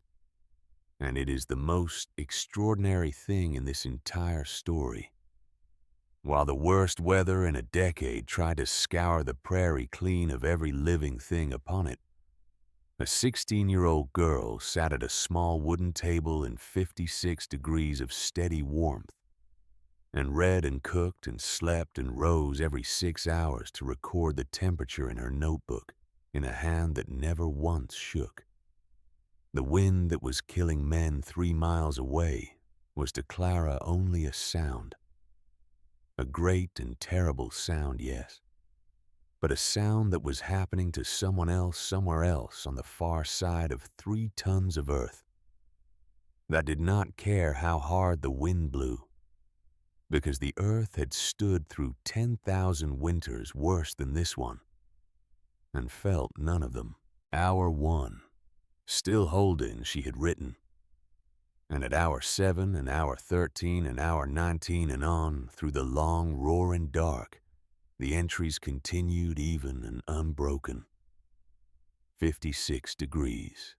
And it is the most extraordinary thing in this entire story. While the worst weather in a decade tried to scour the prairie clean of every living thing upon it, a 16-year-old girl sat at a small wooden table in 56 degrees of steady warmth, and read and cooked and slept and rose every 6 hours to record the temperature in her notebook in a hand that never once shook. The wind that was killing men 3 miles away was to Clara only a sound. A great and terrible sound, yes, but a sound that was happening to someone else somewhere else on the far side of 3 tons of earth, that did not care how hard the wind blew, because the earth had stood through 10,000 winters worse than this one, and felt none of them. Hour 1, Still holding, she had written. And at hour 7 and hour 13 and hour 19 and on, through the long roaring dark, the entries continued even and unbroken. 56 degrees.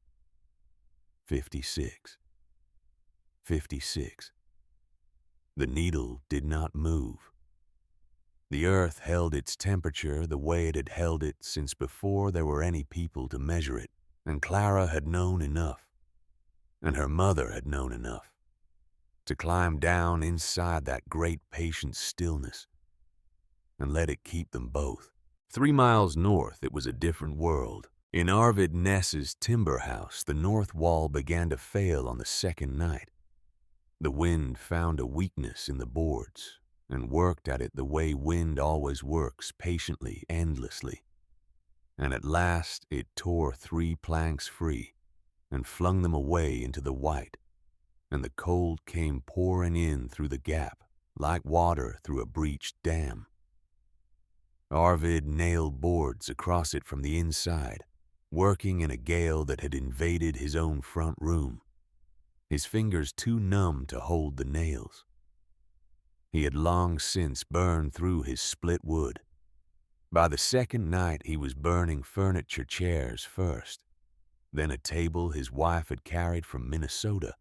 56. 56. The needle did not move. The earth held its temperature the way it had held it since before there were any people to measure it, and Clara had known enough, and her mother had known enough, to climb down inside that great patient stillness and let it keep them both. 3 miles north, it was a different world. In Arvid Ness's timber house, the north wall began to fail on the second night. The wind found a weakness in the boards and worked at it the way wind always works, patiently, endlessly. And at last it tore 3 planks free and flung them away into the white, and the cold came pouring in through the gap like water through a breached dam. Arvid nailed boards across it from the inside, working in a gale that had invaded his own front room, his fingers too numb to hold the nails. He had long since burned through his split wood. By the second night he was burning furniture chairs first, then a table his wife had carried from Minnesota,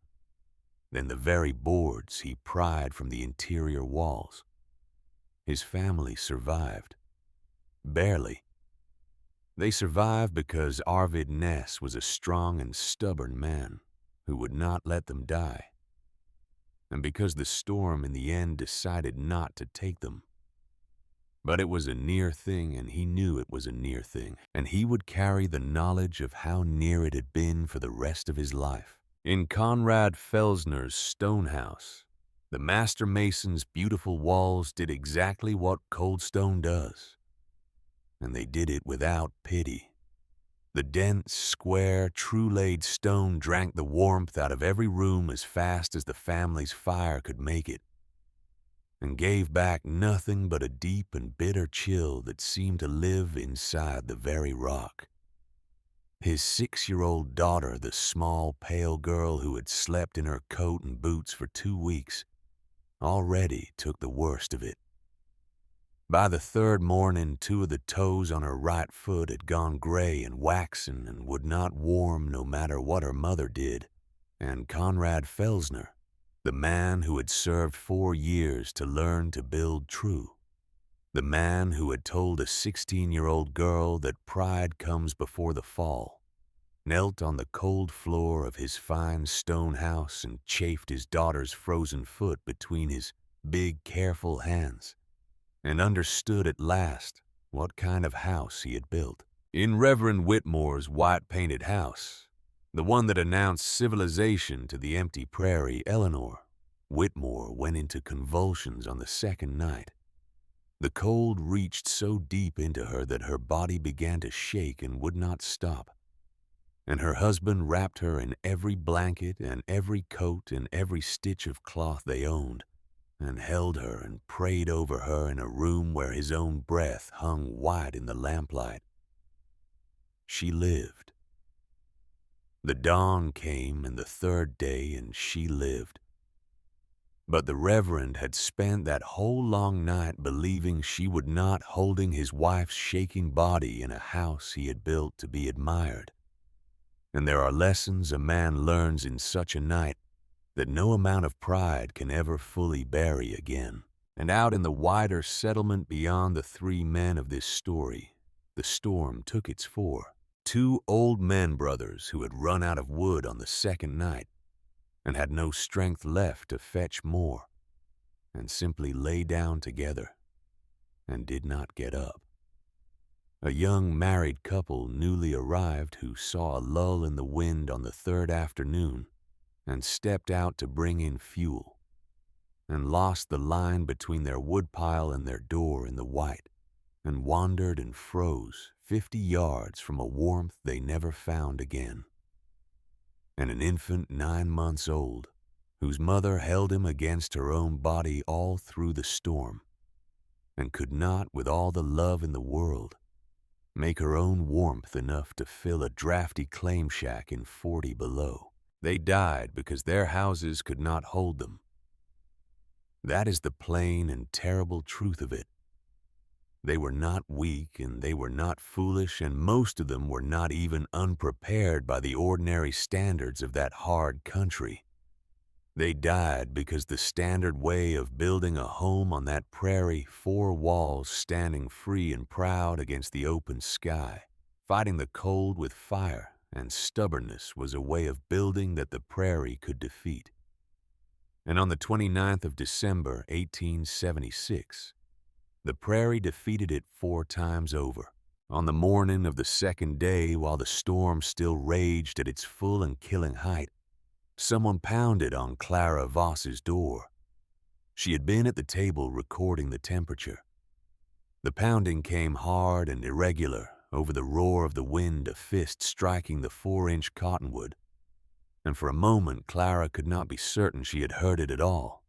then the very boards he pried from the interior walls. His family survived. Barely. They survived because Arvid Ness was a strong and stubborn man who would not let them die, and because the storm in the end decided not to take them. But it was a near thing, and he knew it was a near thing, and he would carry the knowledge of how near it had been for the rest of his life. In Conrad Felsner's stone house, the master mason's beautiful walls did exactly what cold stone does, and they did it without pity. The dense, square, true-laid stone drank the warmth out of every room as fast as the family's fire could make it, and gave back nothing but a deep and bitter chill that seemed to live inside the very rock. His 6-year-old daughter, the small, pale girl who had slept in her coat and boots for 2 weeks, already took the worst of it. By the third morning, 2 of the toes on her right foot had gone gray and waxen and would not warm no matter what her mother did. And Conrad Felsner, the man who had served 4 years to learn to build true, the man who had told a 16-year-old girl that pride comes before the fall, knelt on the cold floor of his fine stone house and chafed his daughter's frozen foot between his big, careful hands, and understood at last what kind of house he had built. In Reverend Whitmore's white-painted house, the one that announced civilization to the empty prairie, Eleanor, Whitmore went into convulsions on the second night. The cold reached so deep into her that her body began to shake and would not stop, and her husband wrapped her in every blanket and every coat and every stitch of cloth they owned, and held her and prayed over her in a room where his own breath hung white in the lamplight. She lived. The dawn came, and the third day, and she lived. But the Reverend had spent that whole long night believing she would not, holding his wife's shaking body in a house he had built to be admired. And there are lessons a man learns in such a night that no amount of pride can ever fully bury again. And out in the wider settlement beyond the 3 men of this story, the storm took its 4. 2 old men brothers who had run out of wood on the second night and had no strength left to fetch more, and simply lay down together and did not get up. A young married couple newly arrived who saw a lull in the wind on the 3rd afternoon and stepped out to bring in fuel, and lost the line between their woodpile and their door in the white, and wandered and froze 50 yards from a warmth they never found again. And an infant 9 months old, whose mother held him against her own body all through the storm, and could not, with all the love in the world, make her own warmth enough to fill a drafty claim shack in 40 below. They died because their houses could not hold them. That is the plain and terrible truth of it. They were not weak, and they were not foolish, and most of them were not even unprepared by the ordinary standards of that hard country. They died because the standard way of building a home on that prairie, 4 walls standing free and proud against the open sky, fighting the cold with fire and stubbornness, was a way of building that the prairie could defeat. And on the 29th of December, 1876, the prairie defeated it 4 times over. On the morning of the second day, while the storm still raged at its full and killing height, someone pounded on Clara Voss's door. She had been at the table recording the temperature. The pounding came hard and irregular over the roar of the wind, a fist striking the 4-inch cottonwood, and for a moment Clara could not be certain she had heard it at all.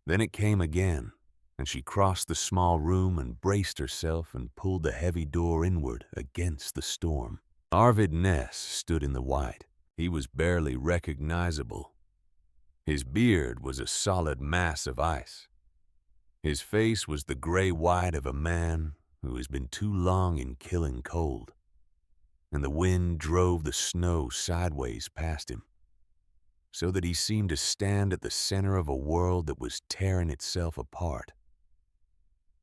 Then it came again, and she crossed the small room and braced herself and pulled the heavy door inward against the storm. Arvid Ness stood in the white. He was barely recognizable. His beard was a solid mass of ice. His face was the gray-white of a man who has been too long in killing cold, and the wind drove the snow sideways past him, so that he seemed to stand at the center of a world that was tearing itself apart.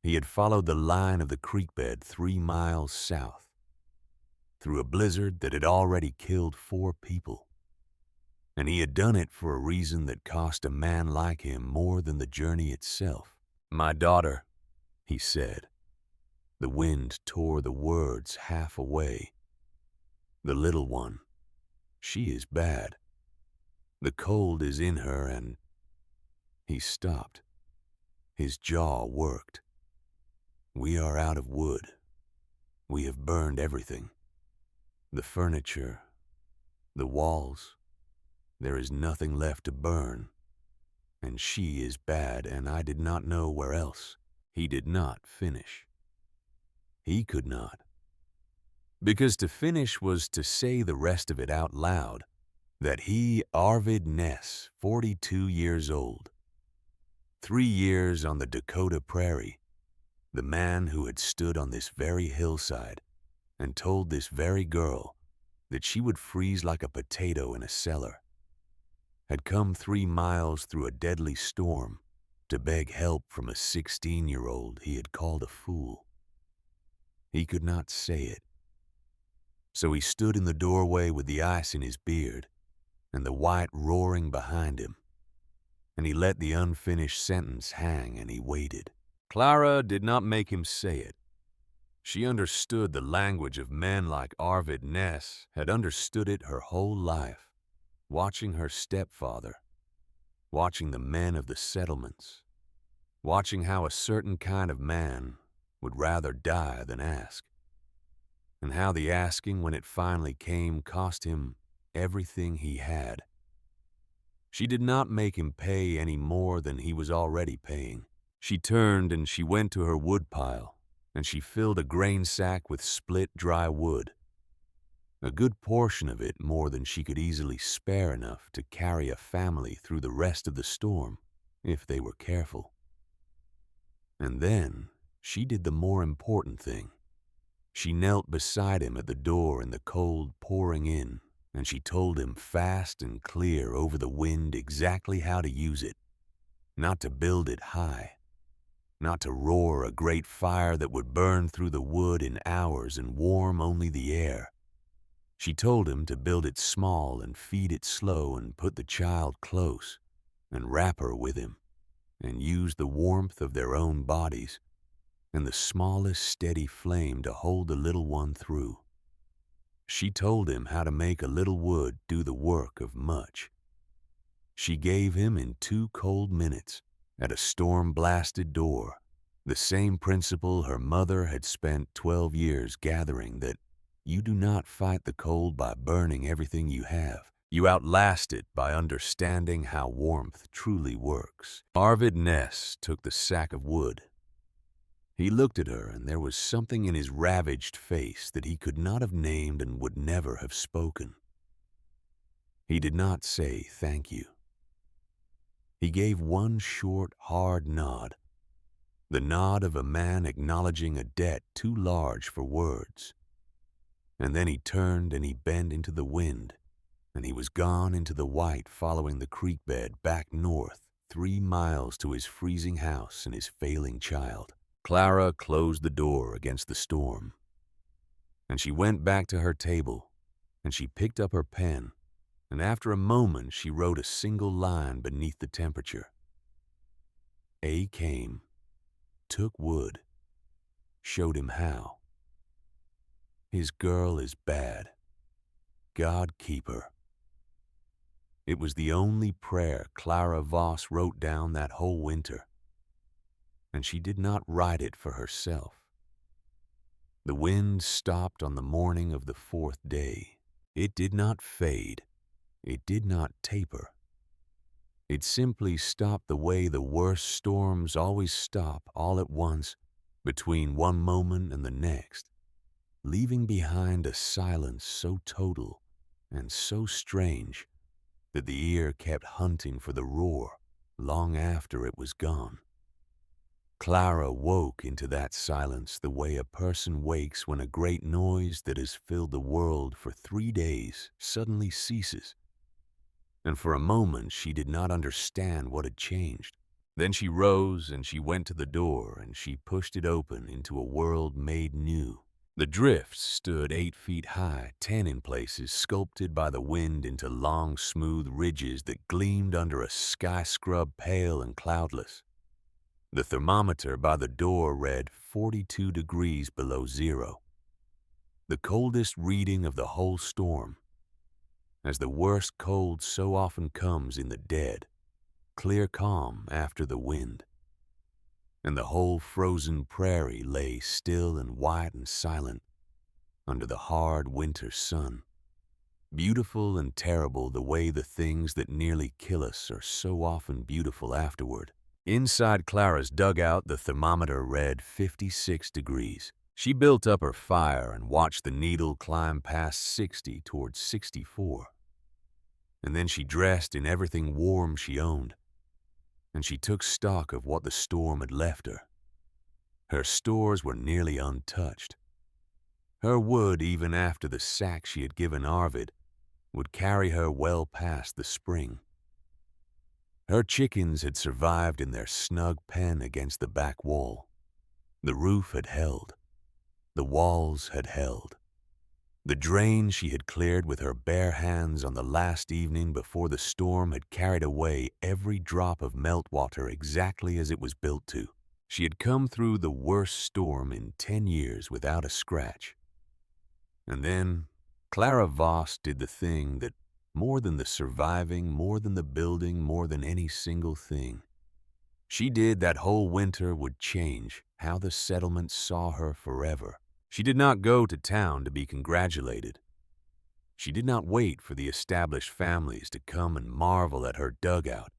He had followed the line of the creek bed 3 miles south, through a blizzard that had already killed 4 people. And he had done it for a reason that cost a man like him more than the journey itself. "My daughter," he said. The wind tore the words half away. "The little one. She is bad. The cold is in her and—" He stopped. His jaw worked. "We are out of wood. We have burned everything. The furniture, the walls. There is nothing left to burn. And she is bad, and I did not know where else." He did not finish. He could not. Because to finish was to say the rest of it out loud, that he, Arvid Ness, 42 years old, 3 years on the Dakota prairie, the man who had stood on this very hillside and told this very girl that she would freeze like a potato in a cellar, had come 3 miles through a deadly storm to beg help from a 16-year-old he had called a fool. He could not say it. So he stood in the doorway with the ice in his beard and the white roaring behind him, and he let the unfinished sentence hang, and he waited. Clara did not make him say it. She understood the language of men like Arvid Ness, had understood it her whole life, watching her stepfather, watching the men of the settlements, watching how a certain kind of man would rather die than ask, and how the asking, when it finally came, cost him everything he had. She did not make him pay any more than he was already paying. She turned and she went to her woodpile, and she filled a grain sack with split dry wood, a good portion of it more than she could easily spare enough to carry a family through the rest of the storm, if they were careful. And then she did the more important thing. She knelt beside him at the door in the cold pouring in, and she told him fast and clear over the wind exactly how to use it, not to build it high, not to roar a great fire that would burn through the wood in hours and warm only the air. She told him to build it small and feed it slow and put the child close and wrap her with him and use the warmth of their own bodies and the smallest steady flame to hold the little one through. She told him how to make a little wood do the work of much. She gave him in 2 cold minutes, at a storm-blasted door, the same principle her mother had spent 12 years gathering, that you do not fight the cold by burning everything you have. You outlast it by understanding how warmth truly works. Arvid Ness took the sack of wood. He looked at her, and there was something in his ravaged face that he could not have named and would never have spoken. He did not say thank you. He gave one short, hard nod, the nod of a man acknowledging a debt too large for words. And then he turned and he bent into the wind, and he was gone into the white, following the creek bed back north, 3 miles to his freezing house and his failing child. Clara closed the door against the storm, and she went back to her table, and she picked up her pen, and after a moment she wrote a single line beneath the temperature. A came, took wood, showed him how. His girl is bad. God keep her. It was the only prayer Clara Voss wrote down that whole winter, and she did not write it for herself. The wind stopped on the morning of the 4th day. It did not fade. It did not taper. It simply stopped the way the worst storms always stop, all at once, between one moment and the next, leaving behind a silence so total and so strange that the ear kept hunting for the roar long after it was gone. Clara woke into that silence the way a person wakes when a great noise that has filled the world for 3 days suddenly ceases. And for a moment she did not understand what had changed. Then she rose and she went to the door and she pushed it open into a world made new. The drifts stood 8 feet high, 10 in places, sculpted by the wind into long, smooth ridges that gleamed under a sky scrub pale and cloudless. The thermometer by the door read 42 degrees below zero, the coldest reading of the whole storm, as the worst cold so often comes in the dead, clear calm after the wind. And the whole frozen prairie lay still and white and silent under the hard winter sun. Beautiful and terrible the way the things that nearly kill us are so often beautiful afterward. Inside Clara's dugout, the thermometer read 56 degrees. She built up her fire and watched the needle climb past 60 towards 64. And then she dressed in everything warm she owned, and she took stock of what the storm had left her. Her stores were nearly untouched. Her wood, even after the sack she had given Arvid, would carry her well past the spring. Her chickens had survived in their snug pen against the back wall. The roof had held. The walls had held. The drain she had cleared with her bare hands on the last evening before the storm had carried away every drop of meltwater exactly as it was built to. She had come through the worst storm in 10 years without a scratch. And then Clara Voss did the thing that, more than the surviving, more than the building, more than any single thing, she did that whole winter would change how the settlement saw her forever. She did not go to town to be congratulated. She did not wait for the established families to come and marvel at her dugout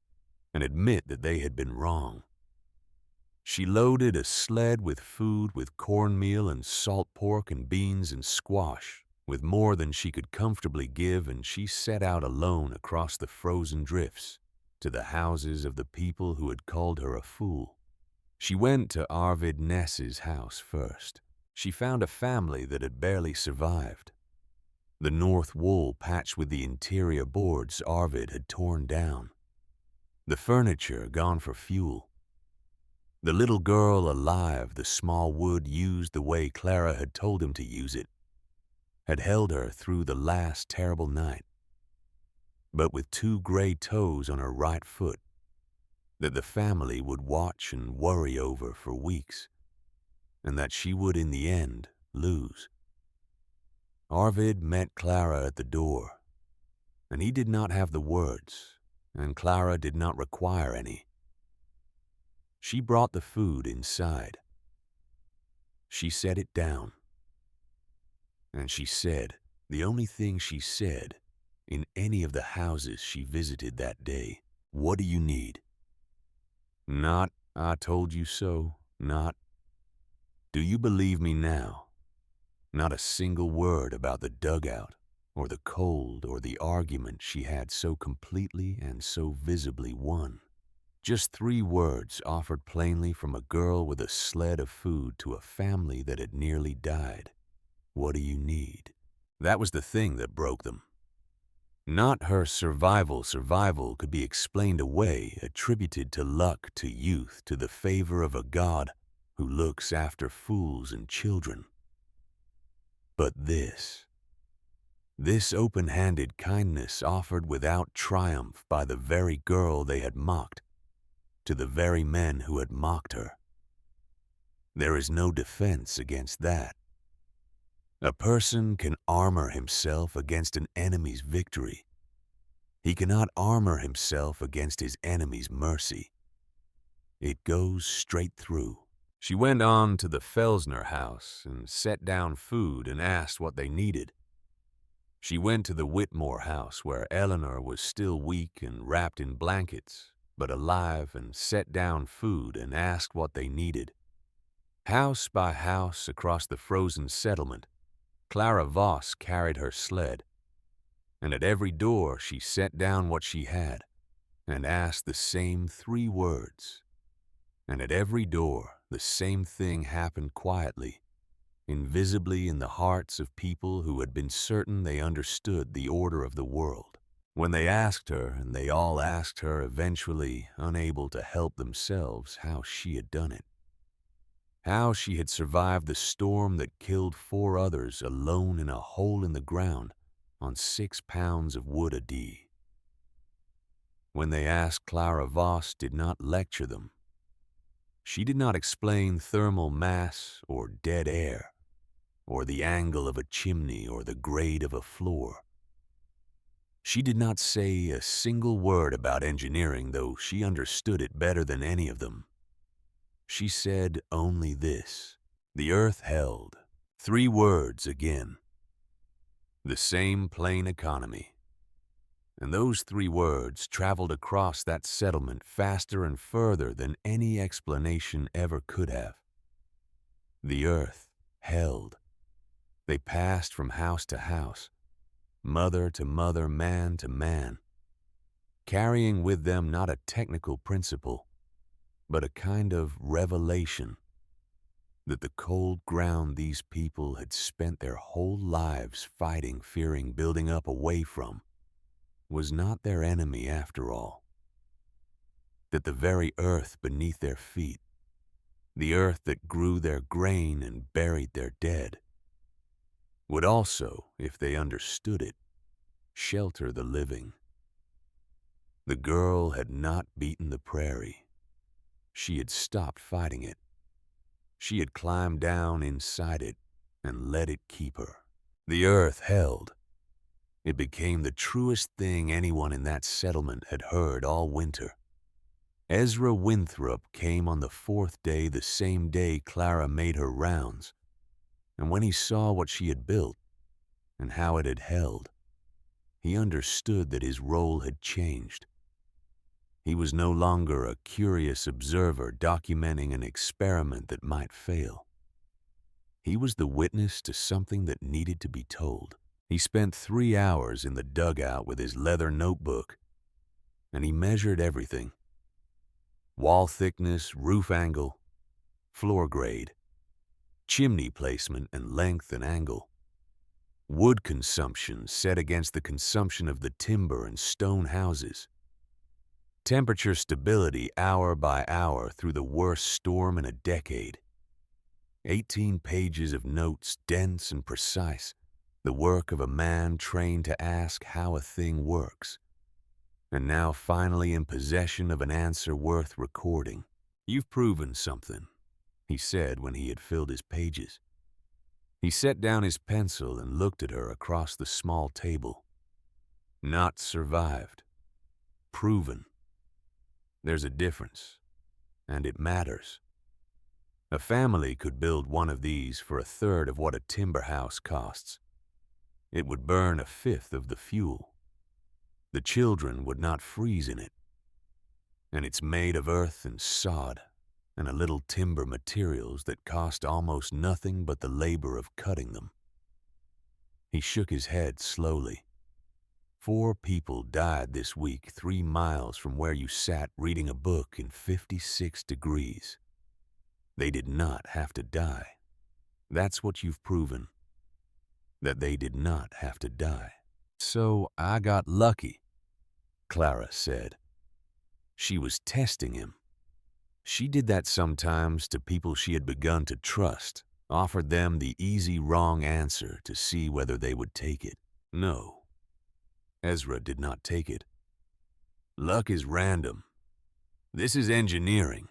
and admit that they had been wrong. She loaded a sled with food, with cornmeal and salt pork and beans and squash, with more than she could comfortably give, and she set out alone across the frozen drifts to the houses of the people who had called her a fool. She went to Arvid Ness's house first. She found a family that had barely survived. The north wall patched with the interior boards Arvid had torn down. The furniture gone for fuel. The little girl alive, the small wood used the way Clara had told him to use it, had held her through the last terrible night, but with 2 gray toes on her right foot that the family would watch and worry over for weeks, and that she would in the end lose. Arvid met Clara at the door, and he did not have the words, and Clara did not require any. She brought the food inside. She set it down. And she said, the only thing she said in any of the houses she visited that day, "What do you need?" Not, "I told you so," not, Do you believe me now? Not a single word about the dugout, or the cold, or the argument she had so completely and so visibly won. Just 3 words offered plainly from a girl with a sled of food to a family that had nearly died. What do you need? That was the thing that broke them. Not her survival could be explained away, attributed to luck, to youth, to the favor of a God who looks after fools and children. But this open-handed kindness offered without triumph by the very girl they had mocked, to the very men who had mocked her. There is no defense against that. A person can armor himself against an enemy's victory. He cannot armor himself against his enemy's mercy. It goes straight through. She went on to the Felsner house and set down food and asked what they needed. She went to the Whitmore house where Eleanor was still weak and wrapped in blankets, but alive, and set down food and asked what they needed. House by house across the frozen settlement, Clara Voss carried her sled, and at every door she set down what she had and asked the same 3 words. And at every door the same thing happened quietly, invisibly in the hearts of people who had been certain they understood the order of the world. When they asked her, and they all asked her eventually, unable to help themselves, how she had done it. How she had survived the storm that killed 4 others alone in a hole in the ground on 6 pounds of wood a day. When they asked, Clara Voss did not lecture them. She did not explain thermal mass or dead air, or the angle of a chimney or the grade of a floor. She did not say a single word about engineering, though she understood it better than any of them. She said only this: the earth held. 3 words again. The same plain economy. And those 3 words traveled across that settlement faster and further than any explanation ever could have. The earth held. They passed from house to house, mother to mother, man to man, carrying with them not a technical principle, but a kind of revelation that the cold ground these people had spent their whole lives fighting, fearing, building up away from, was not their enemy after all. That the very earth beneath their feet, the earth that grew their grain and buried their dead, would also, if they understood it, shelter the living. The girl had not beaten the prairie. She had stopped fighting it. She had climbed down inside it and let it keep her. The earth held. It became the truest thing anyone in that settlement had heard all winter. Ezra Winthrop came on the 4th day, the same day Clara made her rounds, and when he saw what she had built and how it had held, he understood that his role had changed. He was no longer a curious observer documenting an experiment that might fail. He was the witness to something that needed to be told. He spent 3 hours in the dugout with his leather notebook, and he measured everything: wall thickness, roof angle, floor grade, chimney placement and length and angle, wood consumption set against the consumption of the timber and stone houses, temperature stability hour by hour through the worst storm in a decade. 18 pages of notes, dense and precise, the work of a man trained to ask how a thing works, and now finally in possession of an answer worth recording. "You've proven something," he said when he had filled his pages. He set down his pencil and looked at her across the small table. "Not survived. Proven. There's a difference, and it matters. A family could build one of these for 1/3 of what a timber house costs. It would burn 1/5 of the fuel. The children would not freeze in it. And it's made of earth and sod, and a little timber materials that cost almost nothing but the labor of cutting them. He shook his head slowly. 4 people died this week 3 miles from where you sat reading a book in 56 degrees. They did not have to die. That's what you've proven, that they did not have to die. So I got lucky, Clara said. She was testing him. She did that sometimes to people she had begun to trust, offered them the easy wrong answer to see whether they would take it. No, Ezra did not take it. Luck is random. This is engineering.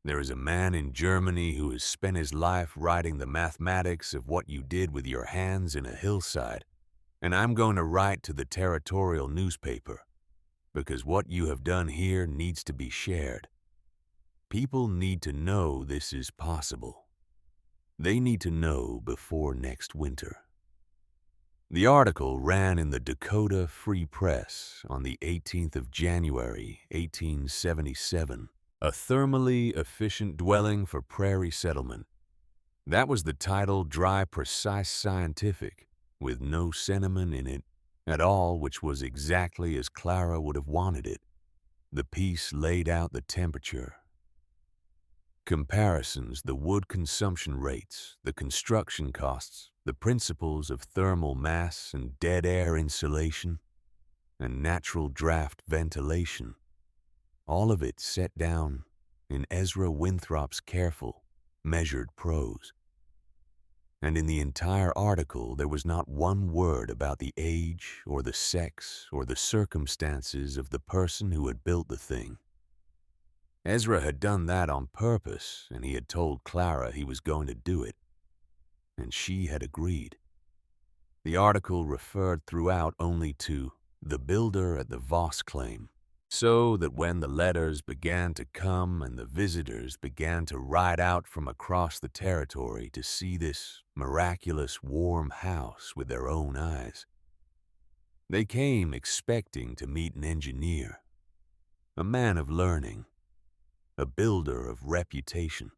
There is a man in Germany who has spent his life writing the mathematics of what you did with your hands in a hillside, and I'm going to write to the territorial newspaper, because what you have done here needs to be shared. People need to know this is possible. They need to know before next winter. The article ran in the Dakota Free Press on the 18th of January, 1877. A thermally efficient dwelling for prairie settlement. That was the title, dry, precise, scientific, with no sentiment in it at all, which was exactly as Clara would have wanted it. The piece laid out the temperature, comparisons, the wood consumption rates, the construction costs, the principles of thermal mass and dead air insulation, and natural draft ventilation. All of it set down in Ezra Winthrop's careful, measured prose. And in the entire article, there was not one word about the age or the sex or the circumstances of the person who had built the thing. Ezra had done that on purpose, and he had told Clara he was going to do it. And she had agreed. The article referred throughout only to the builder at the Voss claim, so that when the letters began to come and the visitors began to ride out from across the territory to see this miraculous warm house with their own eyes, they came expecting to meet an engineer, a man of learning, a builder of reputation.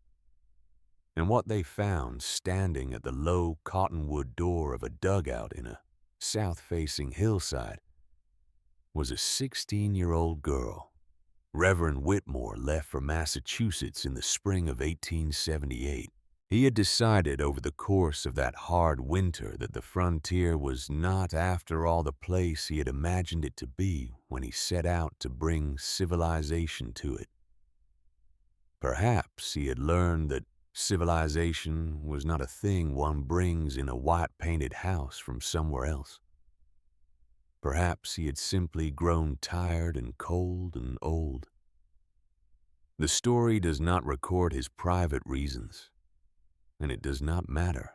And what they found standing at the low cottonwood door of a dugout in a south-facing hillside was a 16-year-old girl. Reverend Whitmore left for Massachusetts in the spring of 1878. He had decided over the course of that hard winter that the frontier was not, after all, the place he had imagined it to be when he set out to bring civilization to it. Perhaps he had learned that civilization was not a thing one brings in a white-painted house from somewhere else. Perhaps he had simply grown tired and cold and old. The story does not record his private reasons, and it does not matter.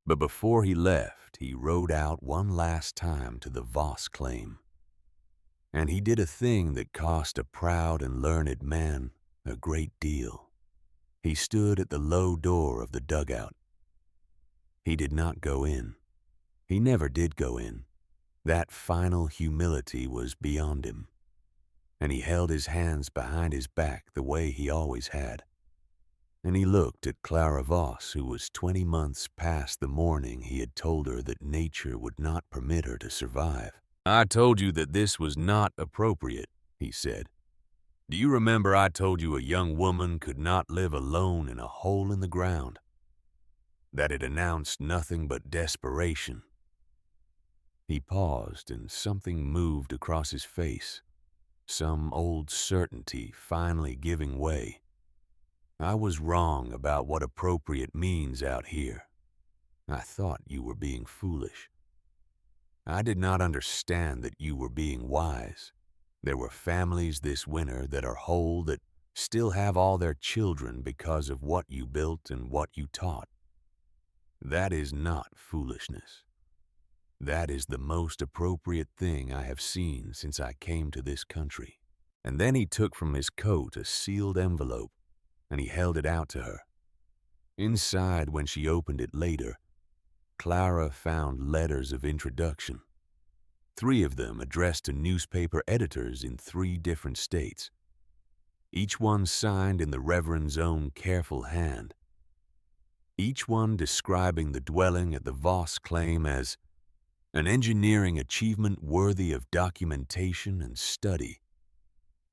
But before he left, he rode out one last time to the Voss claim. And he did a thing that cost a proud and learned man a great deal. He stood at the low door of the dugout. He did not go in. He never did go in. That final humility was beyond him, and he held his hands behind his back the way he always had. And he looked at Clara Voss, who was 20 months past the morning he had told her that nature would not permit her to survive. "I told you that this was not appropriate," he said. "Do you remember I told you a young woman could not live alone in a hole in the ground? That it announced nothing but desperation." He paused, and something moved across his face, some old certainty finally giving way. "I was wrong about what appropriate means out here. I thought you were being foolish. I did not understand that you were being wise. There were families this winter that are whole that still have all their children because of what you built and what you taught. That is not foolishness. That is the most appropriate thing I have seen since I came to this country." And then he took from his coat a sealed envelope, and he held it out to her. Inside, when she opened it later, Clara found letters of introduction, 3 of them addressed to newspaper editors in 3 different states. each one signed in the Reverend's own careful hand, each one describing the dwelling at the Voss claim as an engineering achievement worthy of documentation and study,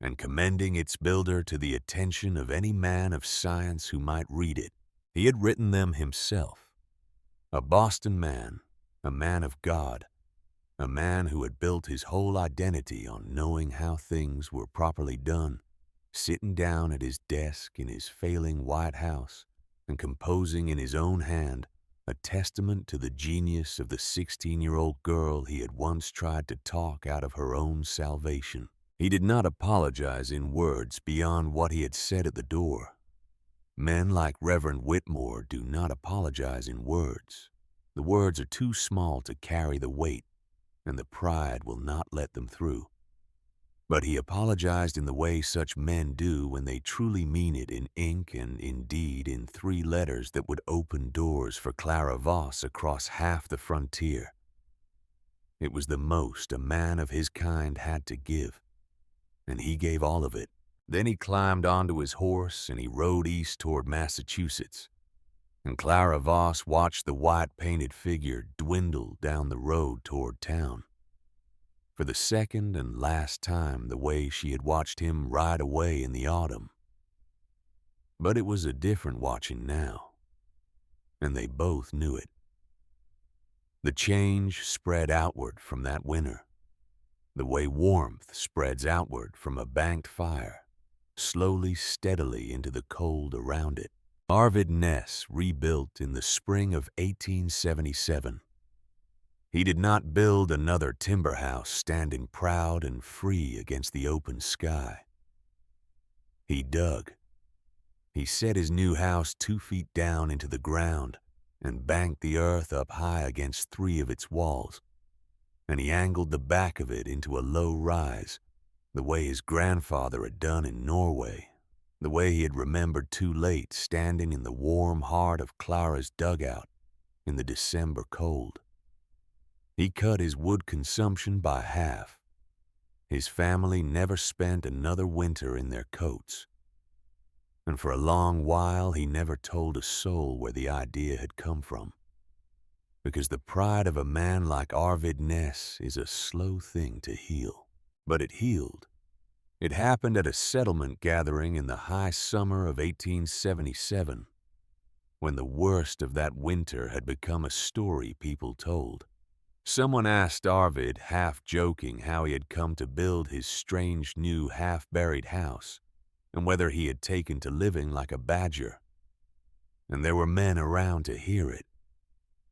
and commending its builder to the attention of any man of science who might read it. He had written them himself, a Boston man, a man of God, a man who had built his whole identity on knowing how things were properly done, sitting down at his desk in his failing White House and composing in his own hand a testament to the genius of the 16-year-old girl he had once tried to talk out of her own salvation. He did not apologize in words beyond what he had said at the door. Men like Reverend Whitmore do not apologize in words. The words are too small to carry the weight, and the pride will not let them through. But he apologized in the way such men do when they truly mean it, in ink and indeed in 3 letters that would open doors for Clara Voss across half the frontier. It was the most a man of his kind had to give, and he gave all of it. Then he climbed onto his horse and he rode east toward Massachusetts, and Clara Voss watched the white-painted figure dwindle down the road toward town. For the second and last time, the way she had watched him ride away in the autumn. But it was a different watching now, and they both knew it. The change spread outward from that winter, the way warmth spreads outward from a banked fire, slowly, steadily into the cold around it. Arvid Ness rebuilt in the spring of 1877. He did not build another timber house standing proud and free against the open sky. He dug. He set his new house 2 feet down into the ground and banked the earth up high against 3 of its walls, and he angled the back of it into a low rise, the way his grandfather had done in Norway, the way he had remembered too late standing in the warm heart of Clara's dugout in the December cold. He cut his wood consumption by half. His family never spent another winter in their coats. And for a long while, he never told a soul where the idea had come from. Because the pride of a man like Arvid Ness is a slow thing to heal. But it healed. It happened at a settlement gathering in the high summer of 1877, when the worst of that winter had become a story people told. Someone asked Arvid, half joking, how he had come to build his strange new half-buried house, and whether he had taken to living like a badger. And there were men around to hear it.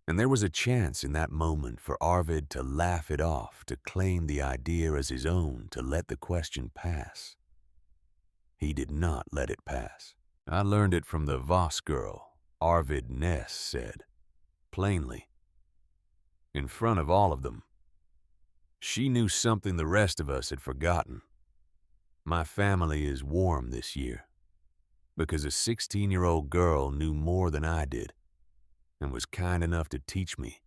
And there was a chance in that moment for Arvid to laugh it off, to claim the idea as his own, to let the question pass. He did not let it pass. I learned it from the Voss girl, Arvid Ness said, plainly, in front of all of them. She knew something the rest of us had forgotten. My family is warm this year, because a 16-year-old girl knew more than I did, and was kind enough to teach me,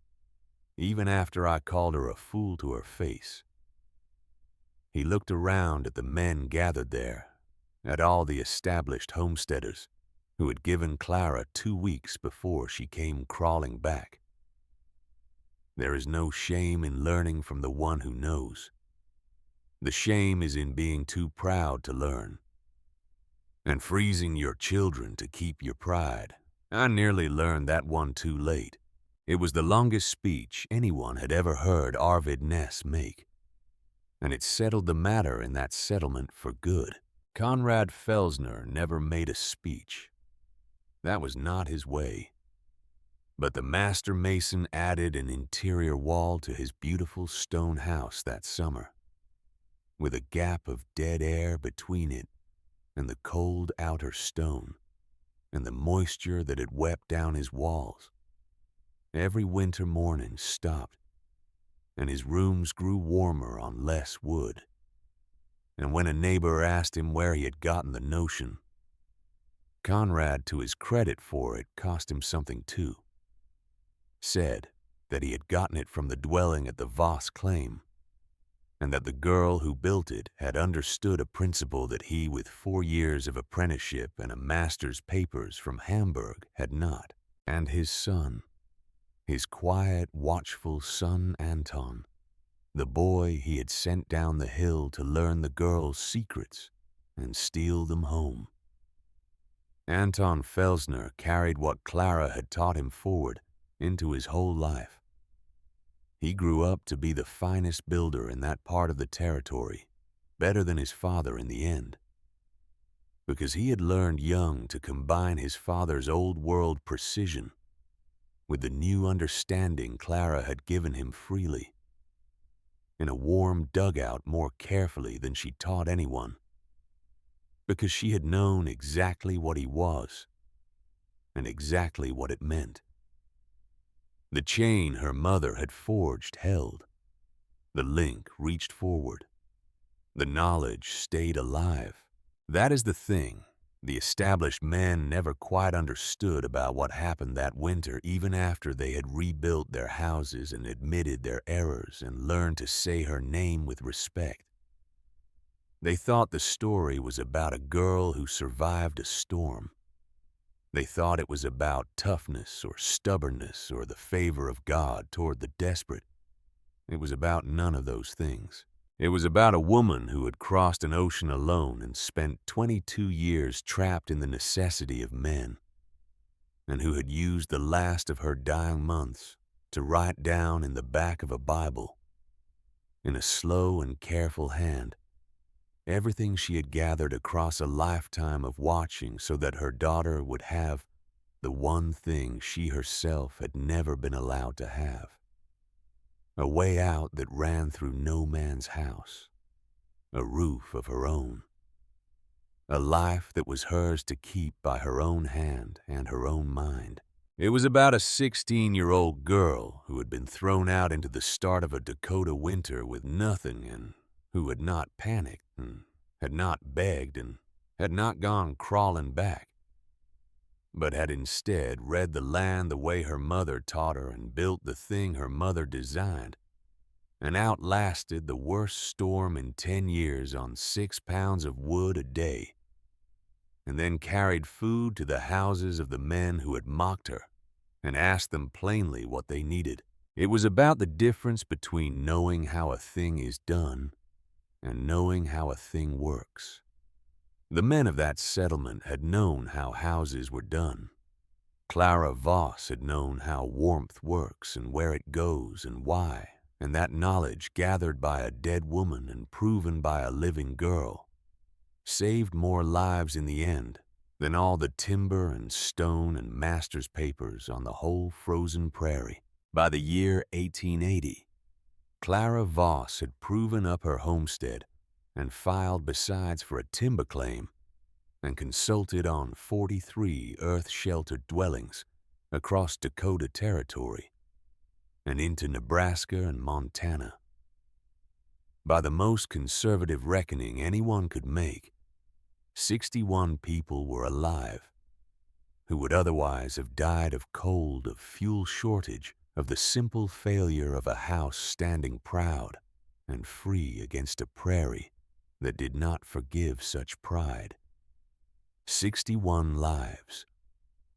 even after I called her a fool to her face. He looked around at the men gathered there, at all the established homesteaders who had given Clara 2 weeks before she came crawling back. There is no shame in learning from the one who knows. The shame is in being too proud to learn, and freezing your children to keep your pride. I nearly learned that one too late. It was the longest speech anyone had ever heard Arvid Ness make, and it settled the matter in that settlement for good. Conrad Felsner never made a speech. That was not his way. But the master mason added an interior wall to his beautiful stone house that summer, with a gap of dead air between it and the cold outer stone, and the moisture that had wept down his walls. Every winter morning stopped, and his rooms grew warmer on less wood. And when a neighbor asked him where he had gotten the notion, Conrad, to his credit for it, cost him something too, said that he had gotten it from the dwelling at the Voss claim, and that the girl who built it had understood a principle that he, with 4 years of apprenticeship and a master's papers from Hamburg, had not. And his son, his quiet, watchful son Anton, the boy he had sent down the hill to learn the girl's secrets and steal them home. Anton Felsner carried what Clara had taught him forward into his whole life. He grew up to be the finest builder in that part of the territory, better than his father in the end, because he had learned young to combine his father's old-world precision with the new understanding Clara had given him freely, in a warm dugout more carefully than she taught anyone, because she had known exactly what he was and exactly what it meant. The chain her mother had forged held. The link reached forward. The knowledge stayed alive. That is the thing the established men never quite understood about what happened that winter, even after they had rebuilt their houses and admitted their errors and learned to say her name with respect. They thought the story was about a girl who survived a storm. They thought it was about toughness or stubbornness or the favor of God toward the desperate. It was about none of those things. It was about a woman who had crossed an ocean alone and spent 22 years trapped in the necessity of men, and who had used the last of her dying months to write down in the back of a Bible, in a slow and careful hand, everything she had gathered across a lifetime of watching so that her daughter would have the one thing she herself had never been allowed to have. A way out that ran through no man's house, a roof of her own, a life that was hers to keep by her own hand and her own mind. It was about a 16-year-old girl who had been thrown out into the start of a Dakota winter with nothing and who had not panicked and had not begged and had not gone crawling back, but had instead read the land the way her mother taught her and built the thing her mother designed, and outlasted the worst storm in 10 years on 6 pounds of wood a day, and then carried food to the houses of the men who had mocked her and asked them plainly what they needed. It was about the difference between knowing how a thing is done and knowing how a thing works. The men of that settlement had known how houses were done. Clara Voss had known how warmth works and where it goes and why, and that knowledge, gathered by a dead woman and proven by a living girl, saved more lives in the end than all the timber and stone and master's papers on the whole frozen prairie. By the year 1880, Clara Voss had proven up her homestead and filed besides for a timber claim and consulted on 43 earth-sheltered dwellings across Dakota Territory and into Nebraska and Montana. By the most conservative reckoning anyone could make, 61 people were alive who would otherwise have died of cold, of fuel shortage, of the simple failure of a house standing proud and free against a prairie that did not forgive such pride. 61 lives,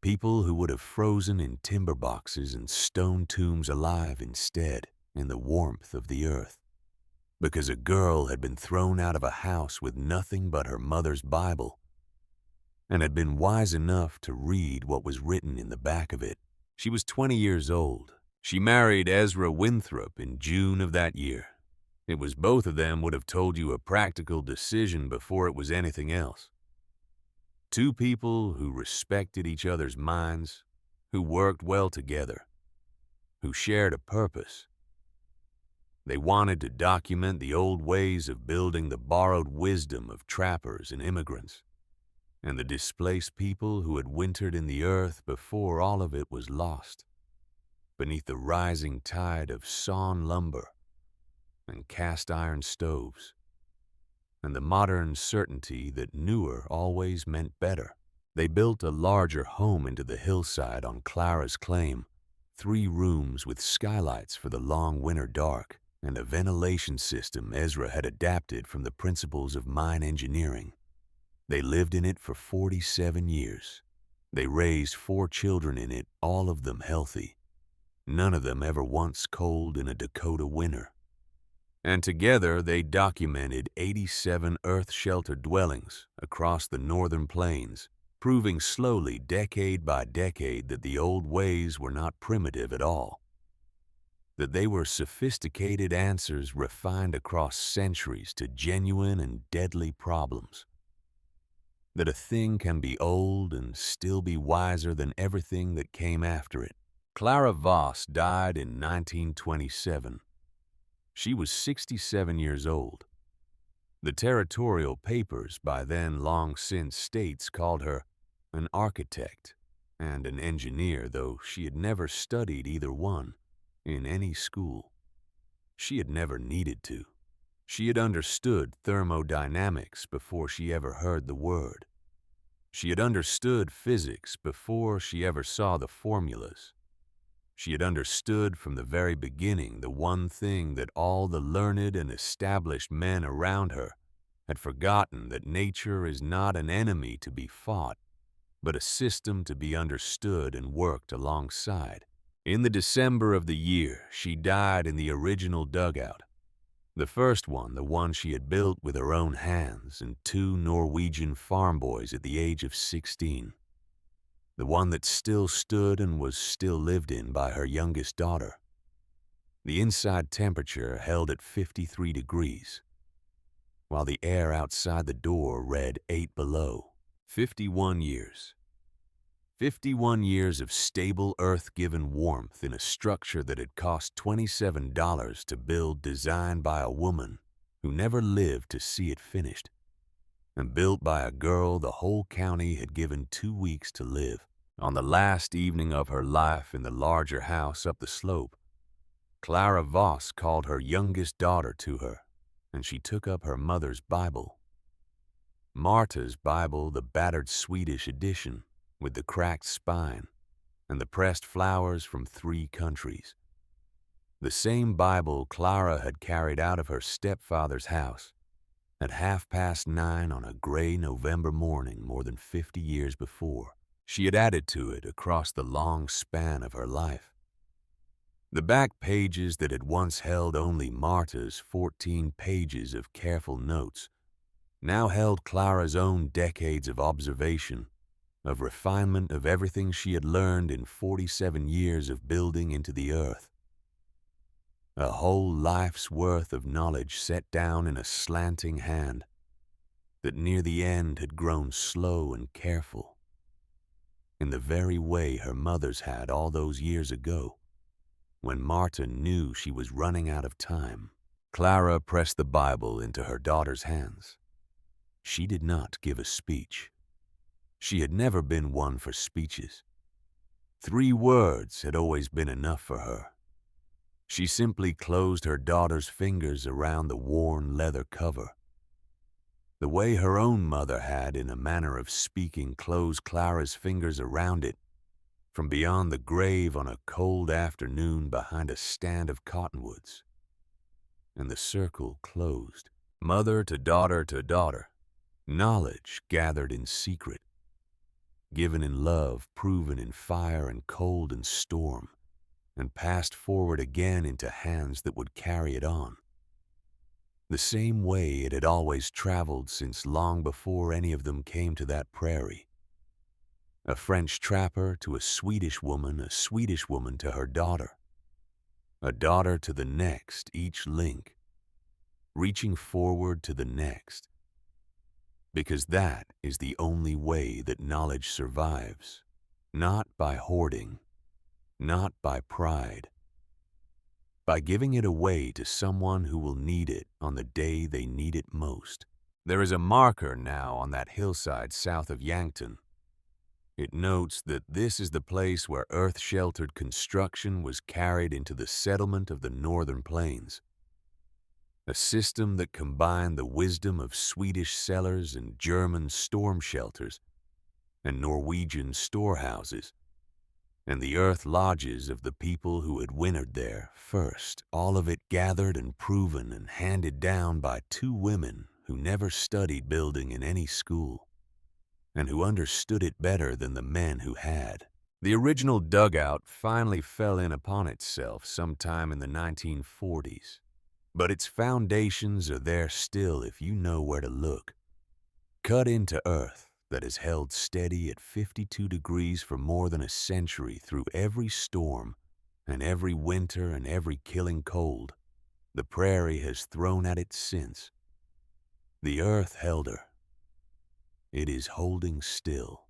people who would have frozen in timber boxes and stone tombs alive instead in the warmth of the earth, because a girl had been thrown out of a house with nothing but her mother's Bible and had been wise enough to read what was written in the back of it. She was 20 years old. She married Ezra Winthrop in June of that year. It was both of them would have told you a practical decision before it was anything else. Two people who respected each other's minds, who worked well together, who shared a purpose. They wanted to document the old ways of building the borrowed wisdom of trappers and immigrants, and the displaced people who had wintered in the earth before all of it was lost, beneath the rising tide of sawn lumber and cast iron stoves, and the modern certainty that newer always meant better. They built a larger home into the hillside on Clara's claim, 3 rooms with skylights for the long winter dark, and a ventilation system Ezra had adapted from the principles of mine engineering. They lived in it for 47 years. They raised 4 children in it, all of them healthy. None of them ever once cold in a Dakota winter. And together they documented 87 earth-sheltered dwellings across the northern plains, proving slowly, decade by decade, that the old ways were not primitive at all, that they were sophisticated answers refined across centuries to genuine and deadly problems, that a thing can be old and still be wiser than everything that came after it. Clara Voss died in 1927. She was 67 years old. The territorial papers, by then long since states, called her an architect and an engineer, though she had never studied either one in any school. She had never needed to. She had understood thermodynamics before she ever heard the word. She had understood physics before she ever saw the formulas. She had understood from the very beginning the one thing that all the learned and established men around her had forgotten, that nature is not an enemy to be fought, but a system to be understood and worked alongside. In the December of the year, she died in the original dugout. The first one, the one she had built with her own hands and 2 Norwegian farm boys at the age of 16. The one that still stood and was still lived in by her youngest daughter. The inside temperature held at 53 degrees, while the air outside the door read 8 below. 51 years. 51 years of stable earth-given warmth in a structure that had cost $27 to build, designed by a woman who never lived to see it finished, and built by a girl the whole county had given 2 weeks to live. On the last evening of her life in the larger house up the slope, Clara Voss called her youngest daughter to her, and she took up her mother's Bible. Marta's Bible, the battered Swedish edition, with the cracked spine and the pressed flowers from 3 countries. The same Bible Clara had carried out of her stepfather's house at 9:30 on a gray November morning more than 50 years before. She had added to it across the long span of her life. The back pages that had once held only Marta's 14 pages of careful notes now held Clara's own decades of observation, of refinement of everything she had learned in 47 years of building into the earth. A whole life's worth of knowledge set down in a slanting hand that near the end had grown slow and careful, in the very way her mother's had all those years ago, when Marta knew she was running out of time. Clara pressed the Bible into her daughter's hands. She did not give a speech. She had never been one for speeches. 3 words had always been enough for her. She simply closed her daughter's fingers around the worn leather cover, the way her own mother had, in a manner of speaking, closed Clara's fingers around it from beyond the grave on a cold afternoon behind a stand of cottonwoods. And the circle closed. Mother to daughter, knowledge gathered in secret, given in love, proven in fire and cold and storm, and passed forward again into hands that would carry it on, the same way it had always traveled since long before any of them came to that prairie. A French trapper to a Swedish woman to her daughter, a daughter to the next, each link, reaching forward to the next, because that is the only way that knowledge survives, not by hoarding, not by pride, by giving it away to someone who will need it on the day they need it most. There is a marker now on that hillside south of Yankton. It notes that this is the place where earth-sheltered construction was carried into the settlement of the northern plains, a system that combined the wisdom of Swedish cellars and German storm shelters and Norwegian storehouses, and the earth lodges of the people who had wintered there first, all of it gathered and proven and handed down by two women who never studied building in any school, and who understood it better than the men who had. The original dugout finally fell in upon itself sometime in the 1940s, but its foundations are there still if you know where to look. Cut into earth that has held steady at 52 degrees for more than a century through every storm and every winter and every killing cold, the prairie has thrown at it since. The earth held her. It is holding still.